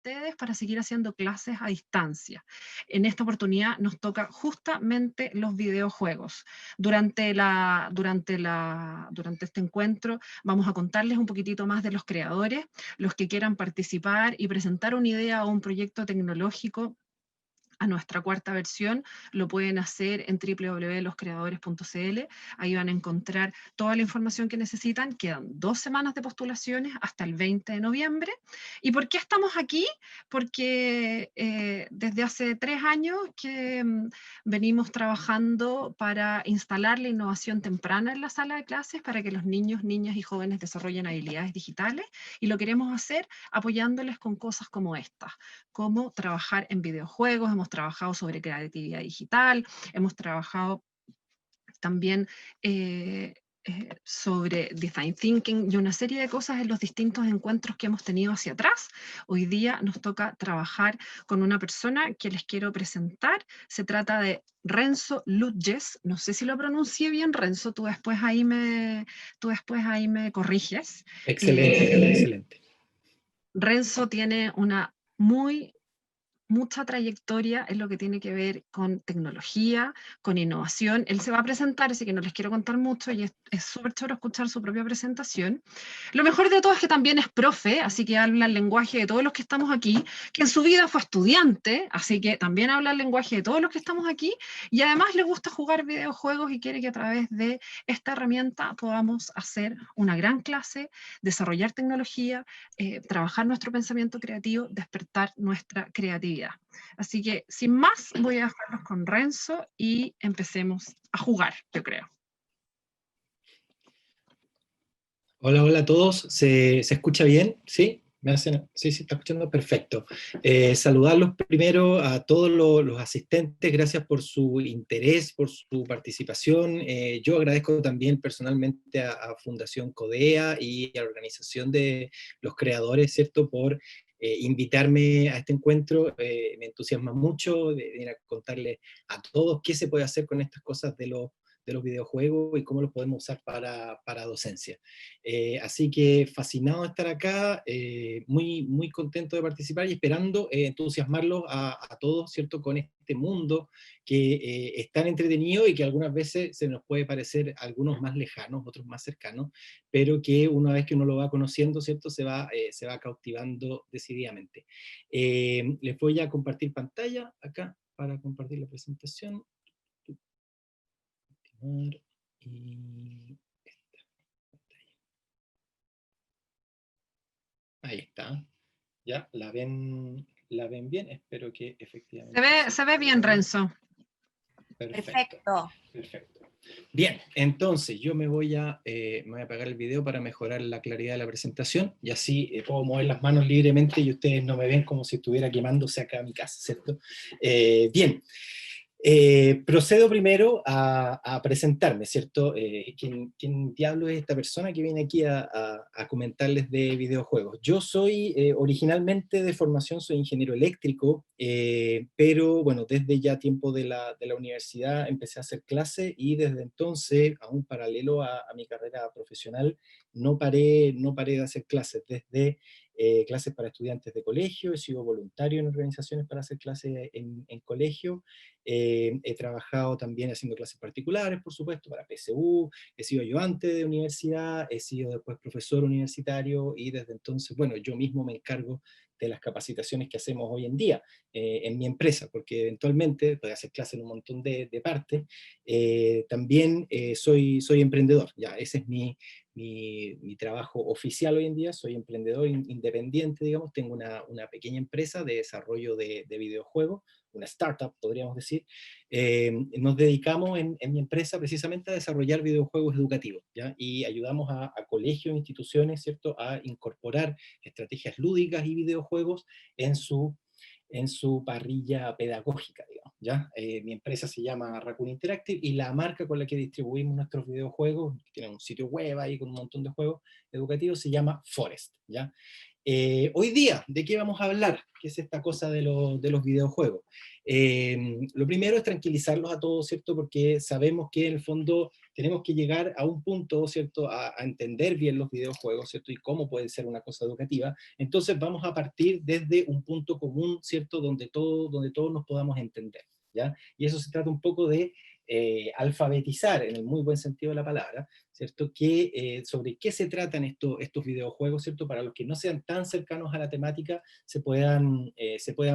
ustedes para seguir haciendo clases a distancia. En esta oportunidad nos toca justamente los videojuegos. Durante este encuentro vamos a contarles un poquitito más de los creadores, los que quieran participar y presentar una idea o un proyecto tecnológico a nuestra cuarta versión, lo pueden hacer en www.loscreadores.cl. Ahí van a encontrar toda la información que necesitan. Quedan 2 semanas de postulaciones hasta el 20 de noviembre. ¿Y por qué estamos aquí? Porque desde hace 3 años que venimos trabajando para instalar la innovación temprana en la sala de clases para que los niños, niñas y jóvenes desarrollen habilidades digitales, y lo queremos hacer apoyándoles con cosas como estas, como trabajar en videojuegos. Hemos trabajado sobre creatividad digital, hemos trabajado también sobre design thinking y una serie de cosas en los distintos encuentros que hemos tenido hacia atrás. Hoy día nos toca trabajar con una persona que les quiero presentar. Se trata de Renzo Lutjes. No sé si lo pronuncié bien, Renzo, tú después ahí me corriges. Excelente, excelente. Renzo tiene mucha trayectoria en lo que tiene que ver con tecnología, con innovación. Él se va a presentar, así que no les quiero contar mucho, y es súper choro escuchar su propia presentación. Lo mejor de todo es que también es profe, así que habla el lenguaje de todos los que estamos aquí, que en su vida fue estudiante, así que también habla el lenguaje de todos los que estamos aquí, y además le gusta jugar videojuegos y quiere que a través de esta herramienta podamos hacer una gran clase, desarrollar tecnología, trabajar nuestro pensamiento creativo, despertar nuestra creatividad. Así que, sin más, voy a dejarlos con Renzo y empecemos a jugar, yo creo. Hola, hola a todos. ¿Se escucha bien? ¿Sí? Sí, se está escuchando perfecto. Saludarlos primero a todos los asistentes, gracias por su interés, por su participación. Yo agradezco también personalmente a Fundación Codea y a la organización de los creadores, ¿cierto?, por invitarme a este encuentro. Me entusiasma mucho de ir a contarles a todos qué se puede hacer con estas cosas de los videojuegos y cómo los podemos usar para docencia. Así que fascinado de estar acá, muy, muy contento de participar y esperando entusiasmarlos a todos, ¿cierto?, con este mundo que es tan entretenido y que algunas veces se nos puede parecer algunos más lejanos, otros más cercanos, pero que una vez que uno lo va conociendo, ¿cierto?, se va cautivando decididamente. Les voy a compartir pantalla acá para compartir la presentación. Y ahí está. Ya, la ven bien, espero que efectivamente Se ve bien, Renzo. Perfecto, Perfecto. perfecto. Bien, entonces yo me voy a apagar el video para mejorar la claridad de la presentación y así puedo mover las manos libremente y ustedes no me ven como si estuviera quemándose acá en mi casa, ¿cierto? Bien. Procedo primero a presentarme, ¿cierto? ¿Quién diablo es esta persona que viene aquí a comentarles de videojuegos? Yo soy, originalmente de formación, soy ingeniero eléctrico, pero bueno, desde ya tiempo de la universidad empecé a hacer clases y desde entonces, aún paralelo a mi carrera profesional, no paré de hacer clases, desde clases para estudiantes de colegio, he sido voluntario en organizaciones para hacer clases en colegio. He trabajado también haciendo clases particulares, por supuesto, para PSU, he sido ayudante de universidad, he sido después profesor universitario y desde entonces, bueno, yo mismo me encargo de las capacitaciones que hacemos hoy en día en mi empresa, porque eventualmente puedo hacer clases en un montón de partes. También soy emprendedor, ya, ese es mi trabajo oficial hoy en día. Soy emprendedor independiente, digamos, tengo una pequeña empresa de desarrollo de videojuegos, una startup, podríamos decir. Nos dedicamos en mi empresa precisamente a desarrollar videojuegos educativos, ¿ya? Y ayudamos a colegios, instituciones, ¿cierto?, a incorporar estrategias lúdicas y videojuegos en su parrilla pedagógica, digamos, ¿ya? Mi empresa se llama Raccoon Interactive y la marca con la que distribuimos nuestros videojuegos, que tiene un sitio web ahí con un montón de juegos educativos, se llama Forest, ¿ya? Hoy día, ¿de qué vamos a hablar? ¿Qué es esta cosa de los videojuegos? Lo primero es tranquilizarlos a todos, ¿cierto? Porque sabemos que en el fondo tenemos que llegar a un punto, ¿cierto?, a entender bien los videojuegos, ¿cierto?, y cómo pueden ser una cosa educativa. Entonces vamos a partir desde un punto común, ¿cierto?, donde todos nos podamos entender, ¿ya? Y eso se trata un poco de alfabetizar, en el muy buen sentido de la palabra, ¿cierto? Sobre qué se tratan estos videojuegos, ¿cierto? Para los que no sean tan cercanos a la temática, se puedan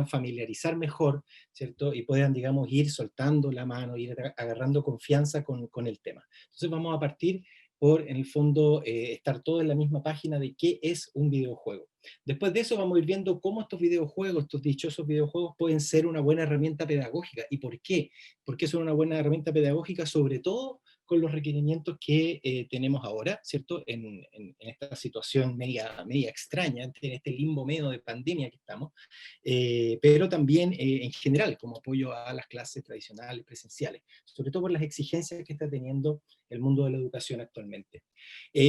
familiarizar mejor, ¿cierto? Y puedan, digamos, ir soltando la mano, ir agarrando confianza con el tema. Entonces vamos a partir por, en el fondo, estar todos en la misma página de qué es un videojuego. Después de eso vamos a ir viendo cómo estos videojuegos, estos dichosos videojuegos, pueden ser una buena herramienta pedagógica. ¿Y por qué? Porque son una buena herramienta pedagógica, sobre todo con los requerimientos que tenemos ahora, ¿cierto? En esta situación media extraña, en este limbo medio de pandemia que estamos, pero también en general, como apoyo a las clases tradicionales, presenciales, sobre todo por las exigencias que está teniendo el mundo de la educación actualmente.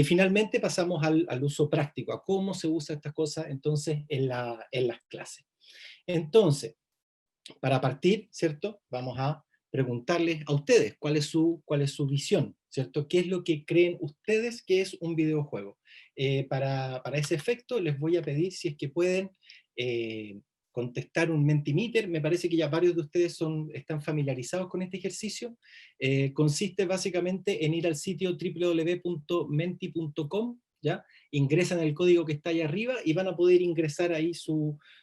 Finalmente pasamos al uso práctico, a cómo se usa estas cosas entonces en las clases. Entonces, para partir, ¿cierto? Vamos a preguntarles a ustedes cuál es su visión, ¿cierto? ¿Qué es lo que creen ustedes que es un videojuego? Para ese efecto les voy a pedir si es que pueden contestar un Mentimeter. Me parece que ya varios de ustedes están familiarizados con este ejercicio. Consiste básicamente en ir al sitio www.menti.com, ¿ya? Ingresan el código que está ahí arriba y van a poder ingresar ahí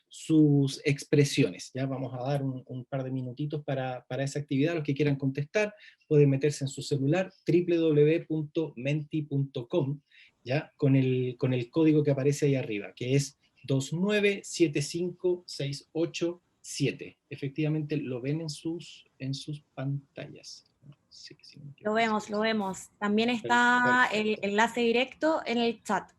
sus expresiones. Ya vamos a dar un par de minutitos para esa actividad. Los que quieran contestar pueden meterse en su celular, www.menti.com, ya con el código que aparece ahí arriba, que es 2975687. Efectivamente lo ven en sus pantallas. Sí, sí, Lo vemos, lo vemos. También está el perfecto. enlace directo en el chat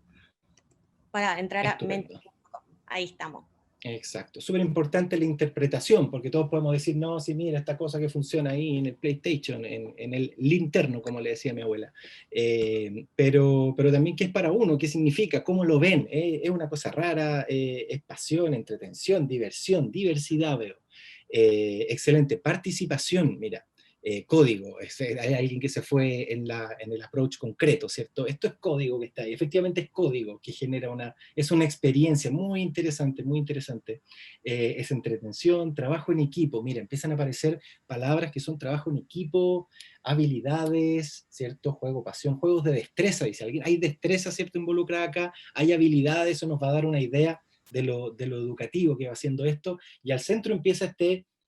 para entrar a Estupendo. menti.com. Ahí estamos. Exacto, súper importante la interpretación, porque todos podemos decir, no, sí, mira, esta cosa que funciona ahí en el PlayStation, en el linterno, como le decía mi abuela, pero también qué es para uno, qué significa, cómo lo ven, es una cosa rara, es pasión, entretención, diversión, diversidad, veo. Excelente, participación, mira. Código, hay alguien que se fue en el approach concreto, ¿cierto? Esto es código que está ahí, efectivamente es código que genera es una experiencia muy interesante, muy interesante. Es entretención, trabajo en equipo, mira, empiezan a aparecer palabras que son trabajo en equipo, habilidades, ¿cierto? Juego, pasión, juegos de destreza, dice alguien, hay destreza, ¿cierto? Involucrada acá, hay habilidades, eso nos va a dar una idea de lo educativo que va haciendo esto, y al centro empieza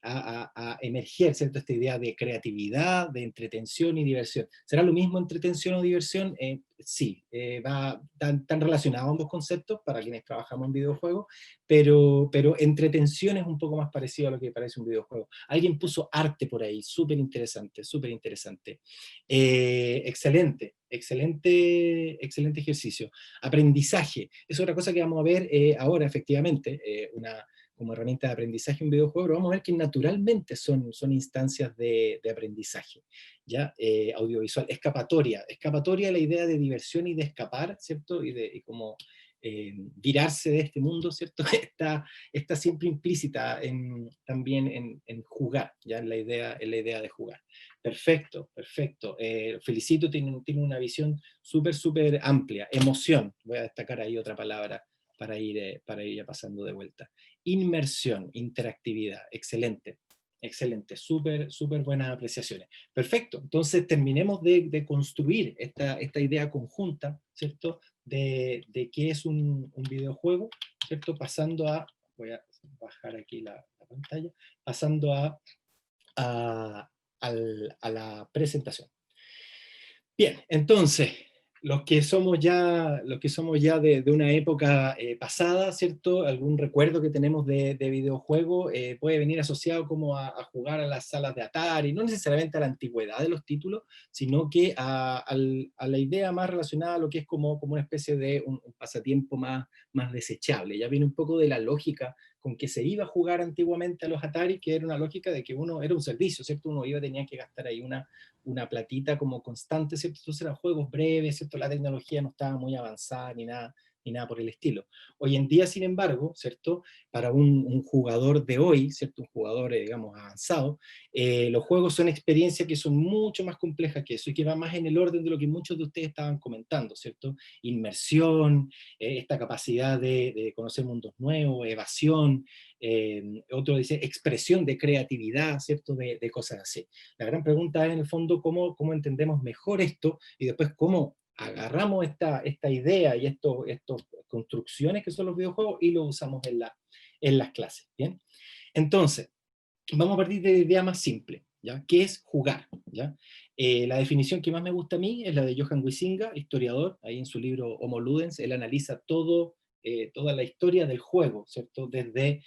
a emerger, ¿cierto? Esta idea de creatividad, de entretención y diversión. ¿Será lo mismo entretención o diversión? Sí, va tan relacionado ambos conceptos para quienes trabajamos en videojuegos, pero entretención es un poco más parecido a lo que parece un videojuego. Alguien puso arte por ahí, súper interesante, súper interesante. Excelente, excelente ejercicio. Aprendizaje, es otra cosa que vamos a ver ahora, efectivamente, como herramienta de aprendizaje en videojuegos, pero vamos a ver que naturalmente son instancias de aprendizaje, ¿ya? Audiovisual, escapatoria la idea de diversión y de escapar, ¿cierto? Y como virarse de este mundo, ¿cierto? Está siempre implícita también en jugar, ¿ya? En la idea de jugar. Perfecto, perfecto. Felicito, tiene una visión súper amplia. Emoción, voy a destacar ahí otra palabra para ir ya pasando de vuelta. Inmersión, interactividad, excelente, excelente, súper buenas apreciaciones. Perfecto, entonces terminemos de construir esta idea conjunta, ¿cierto? De qué es un videojuego, ¿cierto? Pasando voy a bajar aquí la pantalla, pasando a la presentación. Bien, entonces, los que somos ya de una época pasada, ¿cierto? Algún recuerdo que tenemos de videojuego puede venir asociado como a jugar a las salas de Atari, no necesariamente a la antigüedad de los títulos, sino que a la idea más relacionada a lo que es como una especie de un pasatiempo más desechable. Ya viene un poco de la lógica con que se iba a jugar antiguamente a los Atari, que era una lógica de que uno era un servicio, ¿cierto? Uno tenía que gastar ahí una platita como constante, ¿cierto? Entonces eran juegos breves, ¿cierto? La tecnología no estaba muy avanzada ni nada ni nada por el estilo. Hoy en día, sin embargo, ¿cierto? Para un jugador de hoy, ¿cierto? Un jugador, digamos, avanzado, los juegos son experiencias que son mucho más complejas que eso y que va más en el orden de lo que muchos de ustedes estaban comentando, ¿cierto? Inmersión, esta capacidad de conocer mundos nuevos, evasión, otro dice expresión de creatividad, ¿cierto? De cosas así. La gran pregunta es en el fondo cómo entendemos mejor esto y después cómo agarramos esta idea y estas construcciones que son los videojuegos y lo usamos en las clases, ¿bien? Entonces, vamos a partir de la idea más simple, ¿ya? ¿Qué es jugar? ¿Ya? La definición que más me gusta a mí es la de Johan Huizinga, historiador, ahí en su libro Homo Ludens, él analiza toda la historia del juego, ¿cierto? Desde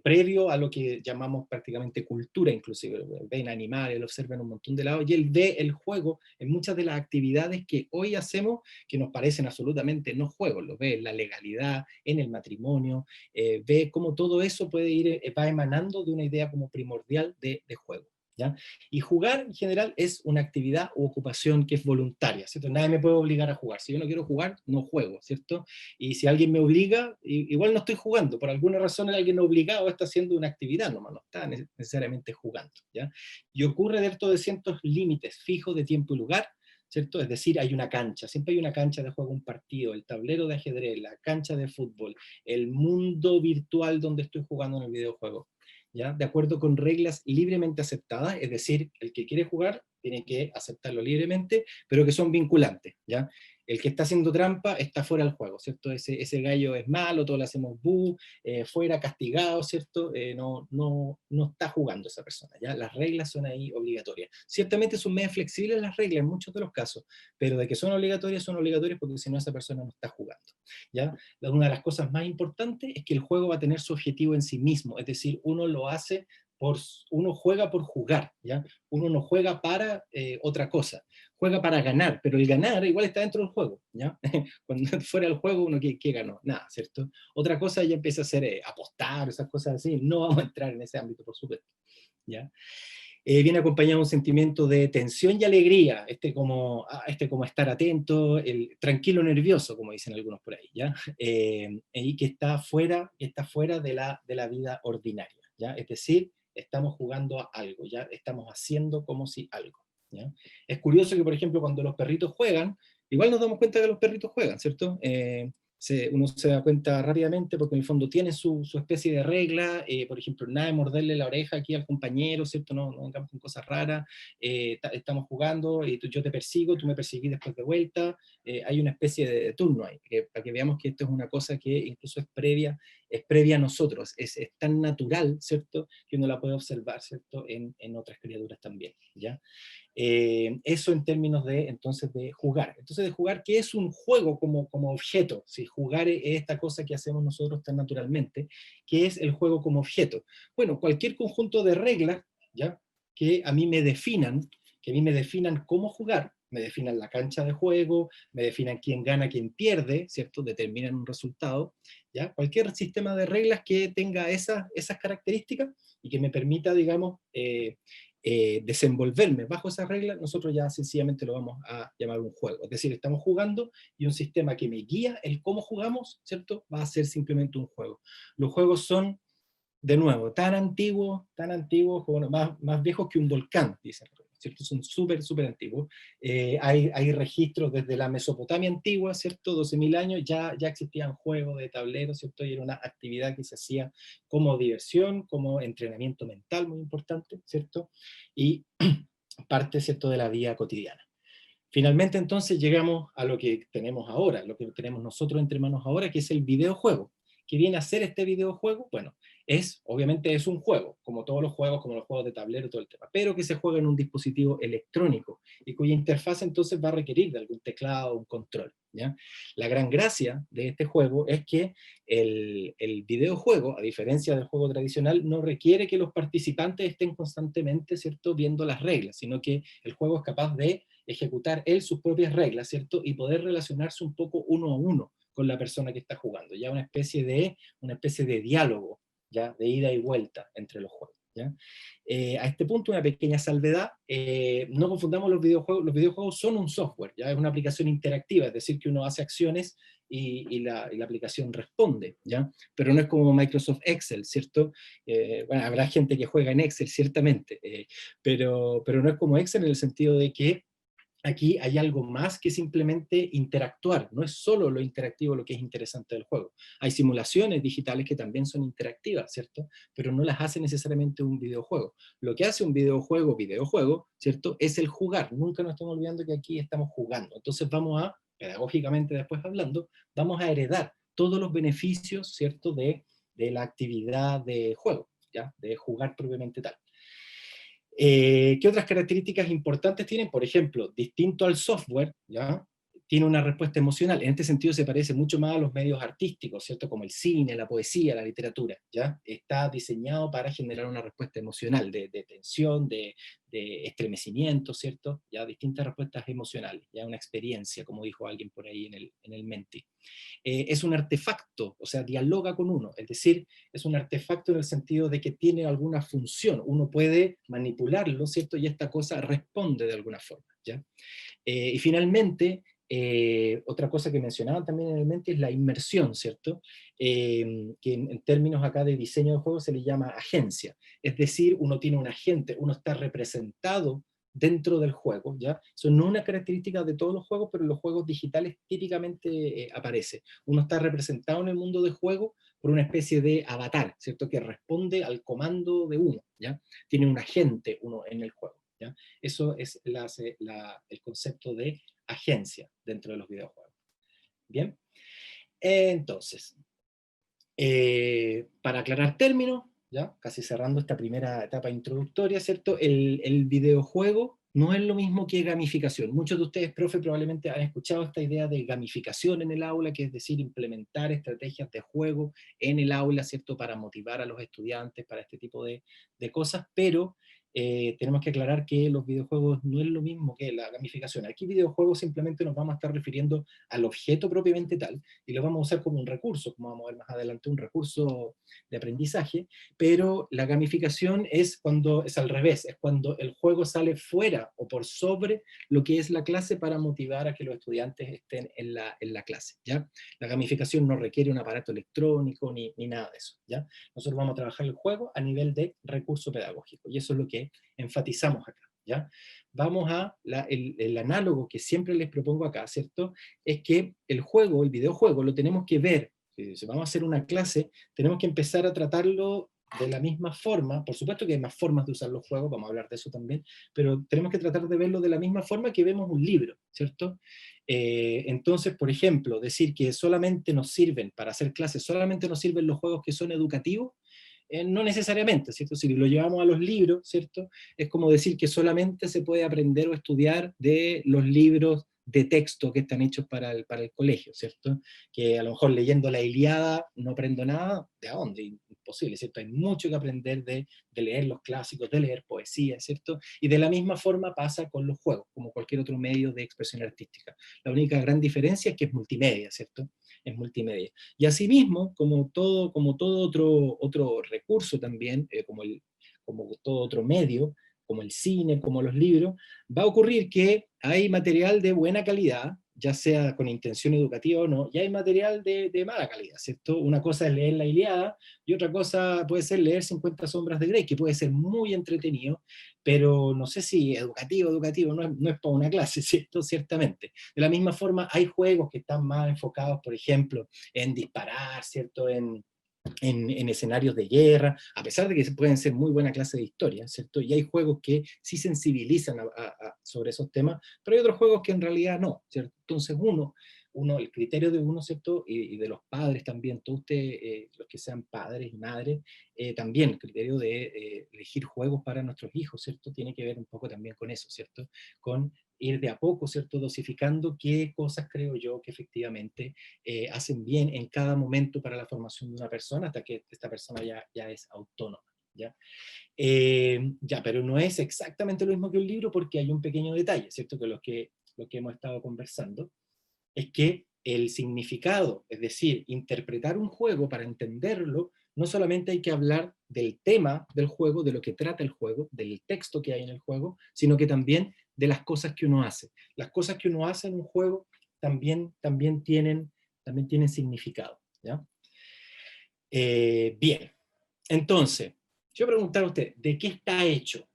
previo a lo que llamamos prácticamente cultura, inclusive, ven animales, lo observa en un montón de lados, y él ve el juego en muchas de las actividades que hoy hacemos, que nos parecen absolutamente no juegos, lo ve en la legalidad, en el matrimonio, ve cómo todo eso puede ir, va emanando de una idea como primordial de juego. ¿Ya? Y jugar en general es una actividad u ocupación que es voluntaria, ¿cierto? Nadie me puede obligar a jugar. Si yo no quiero jugar, no juego, ¿cierto? Y si alguien me obliga, igual no estoy jugando. Por alguna razón alguien obligado está haciendo una actividad, no está necesariamente jugando, ¿ya? Y ocurre dentro de ciertos límites fijos de tiempo y lugar, ¿cierto? Es decir, hay una cancha, siempre hay una cancha de juego, un partido, el tablero de ajedrez, la cancha de fútbol, el mundo virtual donde estoy jugando en el videojuego. ¿Ya? De acuerdo con reglas libremente aceptadas, es decir, el que quiere jugar tiene que aceptarlo libremente, pero que son vinculantes, ¿ya? El que está haciendo trampa está fuera del juego, ¿cierto? Ese gallo es malo, todos le hacemos bu, fuera, castigado, ¿cierto? No está jugando esa persona, ¿ya? Las reglas son ahí obligatorias. Ciertamente son medio flexibles las reglas en muchos de los casos, pero de que son obligatorias porque si no esa persona no está jugando, ¿ya? Una de las cosas más importantes es que el juego va a tener su objetivo en sí mismo, es decir, uno juega por jugar, ¿ya? Uno no juega para otra cosa, juega para ganar, pero el ganar igual está dentro del juego, ¿ya? Cuando fuera del juego uno ¿qué ganó? Nada, ¿cierto? Otra cosa ya empieza a ser apostar, esas cosas así, no vamos a entrar en ese ámbito, por supuesto, ¿ya? Viene acompañado de un sentimiento de tensión y alegría, como estar atento, el tranquilo nervioso, como dicen algunos por ahí, ¿ya? Y que está fuera de la vida ordinaria, ¿ya? Es decir, estamos jugando a algo, ¿ya? Estamos haciendo como si algo, ¿ya? Es curioso que, por ejemplo, cuando los perritos juegan, igual nos damos cuenta que los perritos juegan, ¿cierto? Uno se da cuenta rápidamente porque en el fondo tiene su especie de regla, por ejemplo, nada de morderle la oreja aquí al compañero, ¿cierto? No vengamos con cosas raras, estamos jugando y yo te persigo, tú me persiguís después de vuelta, hay una especie de turno ahí, para que veamos que esto es una cosa que incluso es previa a nosotros, es tan natural, ¿cierto? Que uno la puede observar, ¿cierto? En otras criaturas también, ¿ya? Eso en términos entonces de jugar. Entonces de jugar, ¿qué es un juego como objeto? Si jugar es esta cosa que hacemos nosotros tan naturalmente, ¿qué es el juego como objeto? Bueno, cualquier conjunto de reglas, ¿ya? Que a mí me definan cómo jugar, me definan la cancha de juego, me definan quién gana, quién pierde, ¿cierto? Determinan un resultado, ¿ya? Cualquier sistema de reglas que tenga esas características y que me permita, digamos, desenvolverme bajo esas reglas, nosotros ya sencillamente lo vamos a llamar un juego. Es decir, estamos jugando y un sistema que me guía el cómo jugamos, ¿cierto? Va a ser simplemente un juego. Los juegos son, de nuevo, tan antiguos, bueno, más viejos que un volcán, dicen, ¿cierto? Son súper, súper antiguos. Hay registros desde la Mesopotamia antigua, ¿cierto? 12.000 años, ya existían juegos de tablero, ¿cierto? Y era una actividad que se hacía como diversión, como entrenamiento mental, muy importante, ¿cierto? Y parte, ¿cierto?, de la vida cotidiana. Finalmente, entonces, llegamos a lo que tenemos ahora, lo que tenemos nosotros entre manos ahora, que es el videojuego. ¿Qué viene a ser este videojuego? Bueno, obviamente es un juego, como todos los juegos, como los juegos de tablero, todo el tema, pero que se juega en un dispositivo electrónico y cuya interfaz entonces va a requerir de algún teclado o un control, ¿ya? La gran gracia de este juego es que el videojuego, a diferencia del juego tradicional, no requiere que los participantes estén constantemente, ¿cierto?, viendo las reglas, sino que el juego es capaz de ejecutar él sus propias reglas, ¿cierto? Y poder relacionarse un poco uno a uno con la persona que está jugando, ya una especie de diálogo, ya de ida y vuelta entre los juegos. ¿ya? A este punto, una pequeña salvedad, no confundamos los videojuegos son un software, ¿ya? Es una aplicación interactiva, es decir, que uno hace acciones y la aplicación responde, ¿ya? Pero no es como Microsoft Excel, ¿cierto? Bueno, habrá gente que juega en Excel, ciertamente, pero no es como Excel en el sentido de que aquí hay algo más que simplemente interactuar. No es solo lo interactivo lo que es interesante del juego. Hay simulaciones digitales que también son interactivas, ¿cierto? Pero no las hace necesariamente un videojuego. Lo que hace un videojuego, ¿cierto? Es el jugar. Nunca nos estamos olvidando que aquí estamos jugando. Entonces vamos a, pedagógicamente después hablando, vamos a heredar todos los beneficios, ¿cierto? De la actividad de juego, ¿ya? De jugar propiamente tal. ¿Qué otras características importantes tienen? Por ejemplo, distinto al software, ¿ya? Tiene una respuesta emocional. En este sentido se parece mucho más a los medios artísticos, ¿cierto? Como el cine, la poesía, la literatura, ¿ya? Está diseñado para generar una respuesta emocional, de tensión, de estremecimiento, ¿cierto? Ya distintas respuestas emocionales, ya una experiencia, como dijo alguien por ahí en el Menti. Es un artefacto, o sea, dialoga con uno, es decir, es un artefacto en el sentido de que tiene alguna función, uno puede manipularlo, ¿cierto? Y esta cosa responde de alguna forma, ¿ya? Y finalmente, otra cosa que mencionaban también en el Menti es la inmersión, ¿cierto? Que en términos acá de diseño de juego se le llama agencia, es decir, uno tiene un agente, uno está representado dentro del juego, ¿ya? Eso no es una característica de todos los juegos, pero en los juegos digitales típicamente aparece. Uno está representado en el mundo del juego por una especie de avatar, ¿cierto? Que responde al comando de uno, ¿ya? Tiene un agente uno en el juego, ¿ya? Eso es el concepto de agencia dentro de los videojuegos. Bien, entonces, para aclarar términos, ¿ya? Casi cerrando esta primera etapa introductoria, ¿cierto? El videojuego no es lo mismo que gamificación. Muchos de ustedes, profe, probablemente han escuchado esta idea de gamificación en el aula, que es decir, implementar estrategias de juego en el aula, ¿cierto? Para motivar a los estudiantes, para este tipo de cosas, pero tenemos que aclarar que los videojuegos no es lo mismo que la gamificación. Aquí videojuegos simplemente nos vamos a estar refiriendo al objeto propiamente tal, y lo vamos a usar como un recurso, como vamos a ver más adelante, un recurso de aprendizaje, pero la gamificación es cuando es al revés, es cuando el juego sale fuera o por sobre lo que es la clase para motivar a que los estudiantes estén en la clase, ¿ya? La gamificación no requiere un aparato electrónico ni nada de eso, ¿ya? Nosotros vamos a trabajar el juego a nivel de recurso pedagógico, y eso es lo que enfatizamos acá, ¿ya? Vamos a el análogo que siempre les propongo acá, ¿cierto? Es que el juego, el videojuego, lo tenemos que ver, si vamos a hacer una clase, tenemos que empezar a tratarlo de la misma forma. Por supuesto que hay más formas de usar los juegos, vamos a hablar de eso también, pero tenemos que tratar de verlo de la misma forma que vemos un libro, ¿cierto? Entonces, por ejemplo, decir que solamente nos sirven para hacer clases, solamente nos sirven los juegos que son educativos, no necesariamente, ¿cierto? Si lo llevamos a los libros, ¿cierto? Es como decir que solamente se puede aprender o estudiar de los libros de texto que están hechos para el colegio, ¿cierto? Que a lo mejor leyendo la Ilíada no aprendo nada, ¿de dónde? Imposible, ¿cierto? Hay mucho que aprender de leer los clásicos, de leer poesía, ¿cierto? Y de la misma forma pasa con los juegos, como cualquier otro medio de expresión artística. La única gran diferencia es que es multimedia, ¿cierto? Es multimedia. Y asimismo, como todo otro recurso también, como todo otro medio, como el cine, como los libros, va a ocurrir que hay material de buena calidad, ya sea con intención educativa o no, y hay material de mala calidad, ¿cierto? Una cosa es leer la Ilíada, y otra cosa puede ser leer 50 sombras de Grey, que puede ser muy entretenido, pero no sé si educativo, no es para una clase, ¿cierto? Ciertamente. De la misma forma, hay juegos que están más enfocados, por ejemplo, en disparar, ¿cierto? En escenarios de guerra, a pesar de que pueden ser muy buena clase de historia, ¿cierto? Y hay juegos que sí sensibilizan sobre esos temas, pero hay otros juegos que en realidad no, ¿cierto? Entonces el criterio de uno, ¿cierto? Y de los padres también, todos ustedes, los que sean padres y madres, también el criterio de elegir juegos para nuestros hijos, ¿cierto? Tiene que ver un poco también con eso, ¿cierto? Con ir de a poco, ¿cierto? Dosificando qué cosas creo yo que efectivamente hacen bien en cada momento para la formación de una persona hasta que esta persona ya es autónoma, ¿ya? Pero no es exactamente lo mismo que un libro porque hay un pequeño detalle, ¿cierto? Que lo que hemos estado conversando es que el significado, es decir, interpretar un juego para entenderlo, no solamente hay que hablar del tema del juego, de lo que trata el juego, del texto que hay en el juego, sino que también de las cosas que uno hace. Las cosas que uno hace en un juego también tienen significado, ¿ya? Bien, entonces, yo voy a preguntar a usted, ¿de qué está hecho?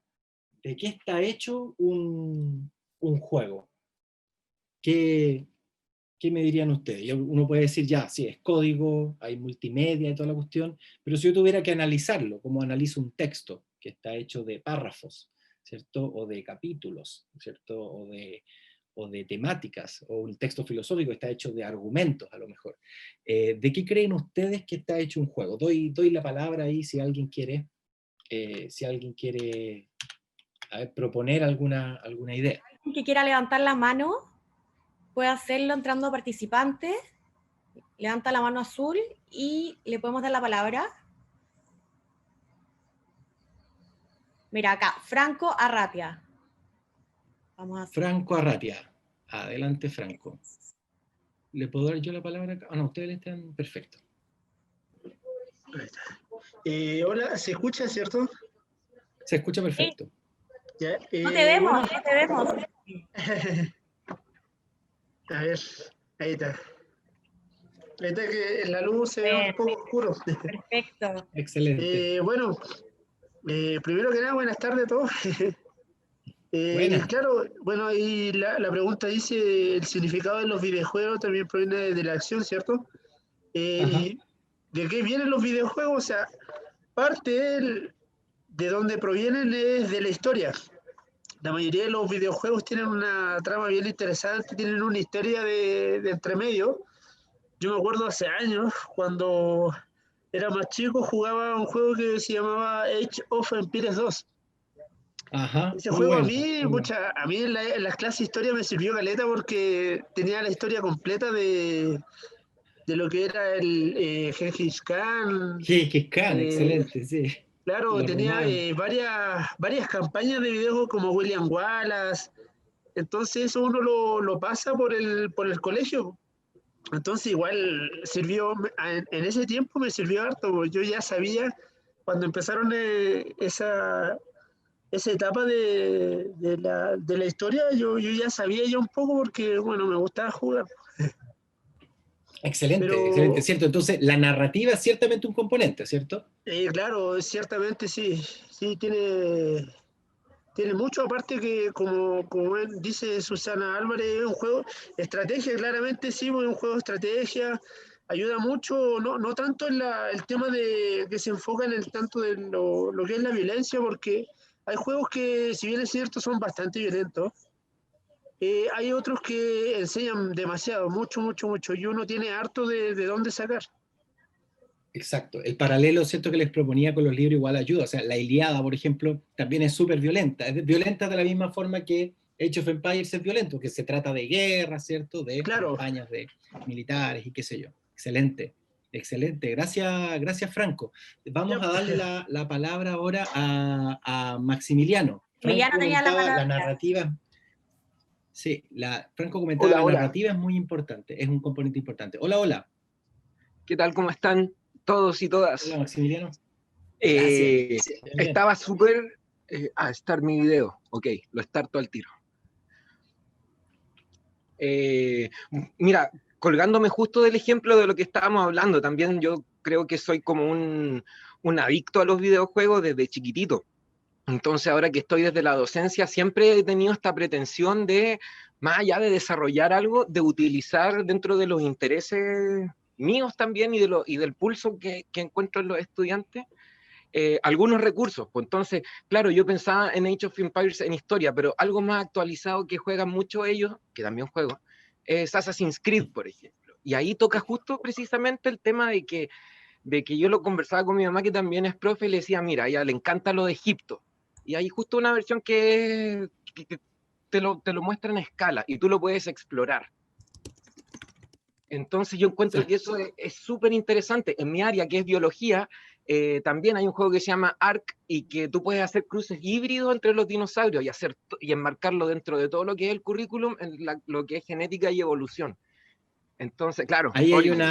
¿De qué está hecho un juego? ¿Qué me dirían ustedes? Uno puede decir, ya, sí, es código, hay multimedia y toda la cuestión, pero si yo tuviera que analizarlo, como analizo un texto que está hecho de párrafos, ¿cierto? O de capítulos, ¿cierto? O de temáticas, o un texto filosófico está hecho de argumentos, a lo mejor. ¿De qué creen ustedes que está hecho un juego? Doy la palabra ahí si alguien quiere, a ver, proponer alguna idea. Alguien que quiera levantar la mano puede hacerlo entrando a participantes, levanta la mano azul y le podemos dar la palabra. Mira acá, Franco Arratia. Vamos a hacer. Franco Arratia. Adelante, Franco. ¿Le puedo dar yo la palabra acá? Ah, no, ustedes están perfecto. Hola, ¿se escucha, cierto? Se escucha perfecto. Ya, No te vemos, bueno. no te vemos. A ver, ahí está. Ahí está que en la luz se ve un poco oscuro. Perfecto. Excelente. Bueno, primero que nada, buenas tardes a todos. Buenas. Claro, bueno, y la pregunta dice, el significado de los videojuegos también proviene de la acción, ¿cierto? ¿De qué vienen los videojuegos? O sea, parte de donde provienen es de la historia. La mayoría de los videojuegos tienen una trama bien interesante, tienen una historia de entremedio. Yo me acuerdo hace años, cuando era más chico, jugaba un juego que se llamaba Age of Empires 2. Ajá. Ese Muy juego bueno, a mí en las clases de historia me sirvió caleta porque tenía la historia completa de lo que era el Gengis Khan. Gengis Khan, excelente, sí. Claro, Los tenía romanos. varias campañas de videojuegos como William Wallace. Entonces eso uno lo pasa por el colegio. Entonces igual sirvió, en ese tiempo me sirvió harto, porque yo ya sabía, cuando empezaron esa etapa de la historia, yo ya sabía ya un poco porque, bueno, me gustaba jugar. Excelente, excelente, Pero, cierto. Entonces, la narrativa es ciertamente un componente, ¿cierto? claro, ciertamente sí tiene mucho, aparte que, como dice Susana Álvarez, es un juego de estrategia, claramente sí, es un juego de estrategia, ayuda mucho, no tanto en el tema de que se enfoca en el tanto de lo que es la violencia, porque hay juegos que, si bien es cierto, son bastante violentos, hay otros que enseñan demasiado, mucho, y uno tiene harto de dónde sacar. Exacto. El paralelo, ¿cierto?, que les proponía con los libros igual ayuda. O sea, la Ilíada, por ejemplo, también es súper violenta. Es violenta de la misma forma que Age of Empires es violento, que se trata de guerra, ¿cierto?, de Claro. campañas de militares y qué sé yo. Excelente, excelente. Gracias Franco. Vamos a darle la palabra ahora a Maximiliano. Maximiliano tenía la palabra. La narrativa. Sí, Franco comentaba, Hola. la narrativa es muy importante, es un componente importante. Hola. ¿Qué tal? ¿Cómo están todos y todas? Hola, Maximiliano. Gracias. Estaba súper... start mi video. Ok, lo starto al tiro. Mira, colgándome justo del ejemplo de lo que estábamos hablando, también yo creo que soy como un adicto a los videojuegos desde chiquitito. Entonces, ahora que estoy desde la docencia, siempre he tenido esta pretensión de, más allá de desarrollar algo, de utilizar dentro de los intereses míos también y del pulso que encuentro en los estudiantes, algunos recursos. Pues entonces, claro, yo pensaba en Age of Empires en historia, pero algo más actualizado que juegan mucho ellos, que también juego, es Assassin's Creed, por ejemplo. Y ahí toca justo precisamente el tema de que yo lo conversaba con mi mamá, que también es profe, y le decía, mira, a ella le encanta lo de Egipto. Y hay justo una versión que te lo muestra en escala y tú lo puedes explorar. Entonces yo encuentro que eso es súper interesante. En mi área, que es biología, también hay un juego que se llama ARK y que tú puedes hacer cruces híbridos entre los dinosaurios y enmarcarlo dentro de todo lo que es el currículum, en lo que es genética y evolución. Entonces, claro, Ahí hay Origins.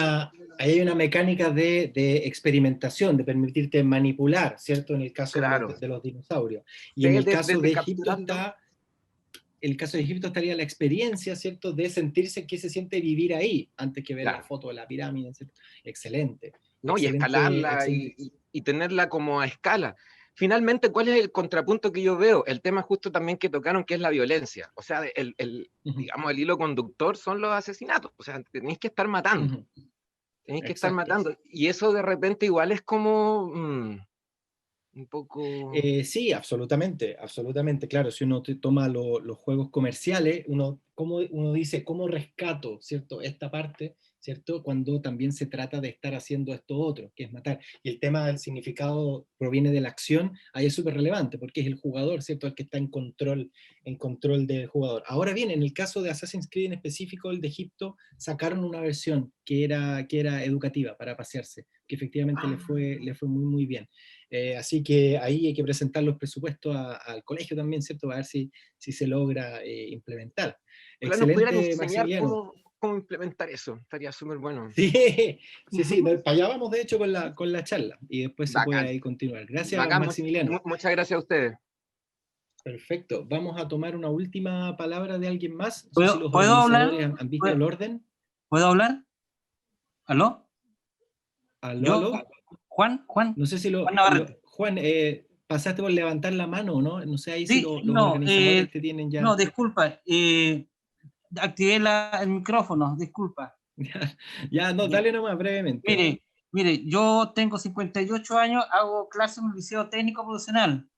ahí hay una mecánica de experimentación, de permitirte manipular, ¿cierto? En el caso Claro. de los dinosaurios. Y en Sé el caso desde de Egipto capturando. el caso de Egipto estaría la experiencia, ¿cierto? De sentirse qué se siente vivir ahí, antes que ver la Claro. foto de la pirámide, ¿cierto? Excelente. No, y Excelente, escalarla excelente. y tenerla como a escala. Finalmente, ¿cuál es el contrapunto que yo veo? El tema justo también que tocaron, que es la violencia. O sea, Ujú, digamos, el hilo conductor son los asesinatos. O sea, tenéis que estar matando. ujú, Tenéis que estar exacto. matando. Y eso de repente igual es como un poco... Sí, absolutamente, absolutamente. Claro, si uno toma los juegos comerciales, uno dice, ¿cómo rescato, cierto, esta parte, cierto? Cuando también se trata de estar haciendo esto otro, que es matar. Y el tema del significado proviene de la acción, ahí es súper relevante, porque es el jugador, cierto, el que está en control del jugador. Ahora bien, en el caso de Assassin's Creed en específico, el de Egipto, sacaron una versión que era educativa para pasearse, que efectivamente le fue muy, muy bien. Así que ahí hay que presentar los presupuestos al colegio también, ¿cierto? Para ver si se logra implementar. Ojalá nos pudieran Excelente, enseñar Maximiliano. cómo implementar eso. Estaría súper bueno. Sí, sí, sí, para allá vamos de hecho con la charla y después se puede Bacán. ahí continuar. Gracias, Bacán. Maximiliano. Muchas gracias a ustedes. Perfecto. Vamos a tomar una última palabra de alguien más. No sé si ¿Puedo, los puedo hablar? organizadores han visto ¿Puedo, el orden. puedo hablar? ¿Aló? Aló, ¿Yo? aló. Juan No sé si Juan Navarrete. Juan, pasaste por levantar la mano, ¿no? No sé ahí si Sí, los organizadores te tienen ya. no, disculpa. Activé el micrófono, disculpa. Ya, no, Ya. dale nomás brevemente. Mire, yo tengo 58 años, hago clases en un liceo técnico profesional. Excelente.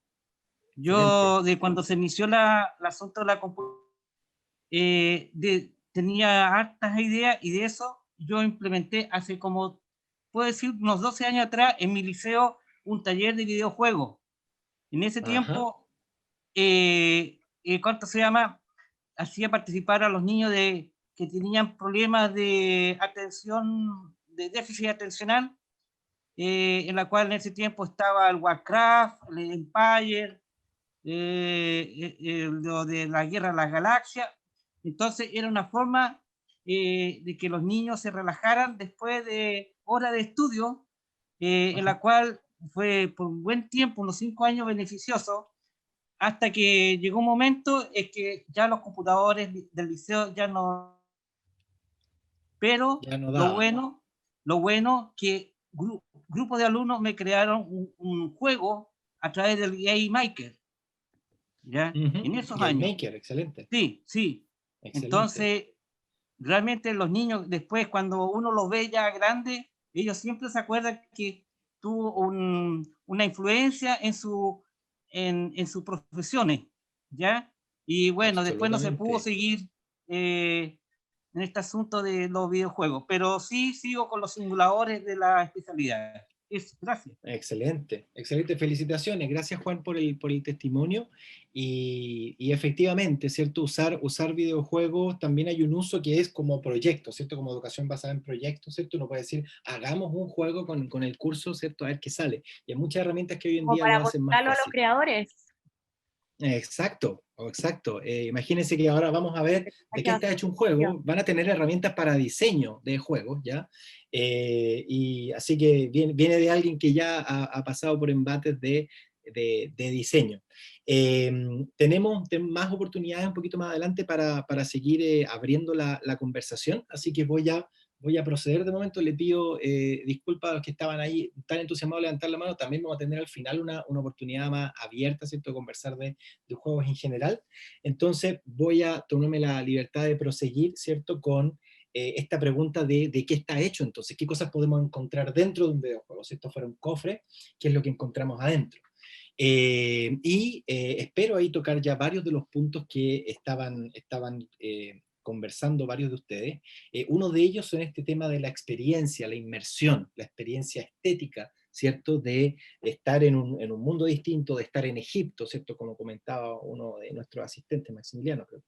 Yo, de cuando se inició el asunto de la computadora, tenía hartas ideas y de eso yo implementé hace como, puedo decir, unos 12 años atrás en mi liceo un taller de videojuegos. En ese Ajá. tiempo, ¿cuánto se llama? Hacía participar a los niños que tenían problemas de atención, de déficit atencional, en la cual en ese tiempo estaba el Warcraft, el Empire, lo de la Guerra de las Galaxias. Entonces era una forma de que los niños se relajaran después de horas de estudio, en la cual fue por un buen tiempo, unos 5 años beneficioso, hasta que llegó un momento en que ya los computadores del liceo ya no... Pero Ya no daba. lo bueno que grupos de alumnos me crearon un juego a través del Game Maker, ¿ya? Ujú. En esos Game años. Maker, excelente. Sí, sí. Excelente. Entonces, realmente los niños, después, cuando uno los ve ya grandes, ellos siempre se acuerdan que tuvo una influencia en sus profesiones, ¿ya? Y bueno, después no se pudo Absolutamente. seguir en este asunto de los videojuegos, pero sí sigo con los simuladores de la especialidad. Gracias. Excelente, excelente. Felicitaciones. Gracias, Juan, por el testimonio. Y efectivamente, ¿cierto? Usar videojuegos, también hay un uso que es como proyecto, ¿cierto? Como educación basada en proyectos, ¿cierto? Uno puede decir, hagamos un juego con el curso, ¿cierto? A ver qué sale. Y hay muchas herramientas que hoy en Como día para lo hacen más mostrarlo a los fácil. creadores. Exacto, exacto. Imagínense que ahora vamos a ver de qué está hecho un juego. Van a tener herramientas para diseño de juegos, ¿ya? Y así que viene de alguien que ya ha pasado por embates de diseño. Tenemos más oportunidades un poquito más adelante para seguir abriendo la conversación, así que voy a proceder de momento. Le pido disculpas a los que estaban ahí tan entusiasmados de levantar la mano. También vamos a tener al final una oportunidad más abierta, ¿cierto?, de conversar de juegos en general. Entonces voy a tomarme la libertad de proseguir, ¿cierto?, con esta pregunta de qué está hecho entonces, qué cosas podemos encontrar dentro de un videojuego. Si esto fuera un cofre, ¿qué es lo que encontramos adentro? Espero ahí tocar ya varios de los puntos que estaban conversando varios de ustedes. Uno de ellos son este tema de la experiencia, la inmersión, la experiencia estética, ¿cierto? De estar en un mundo distinto, de estar en Egipto, ¿cierto? Como comentaba uno de nuestros asistentes, Maximiliano, creo.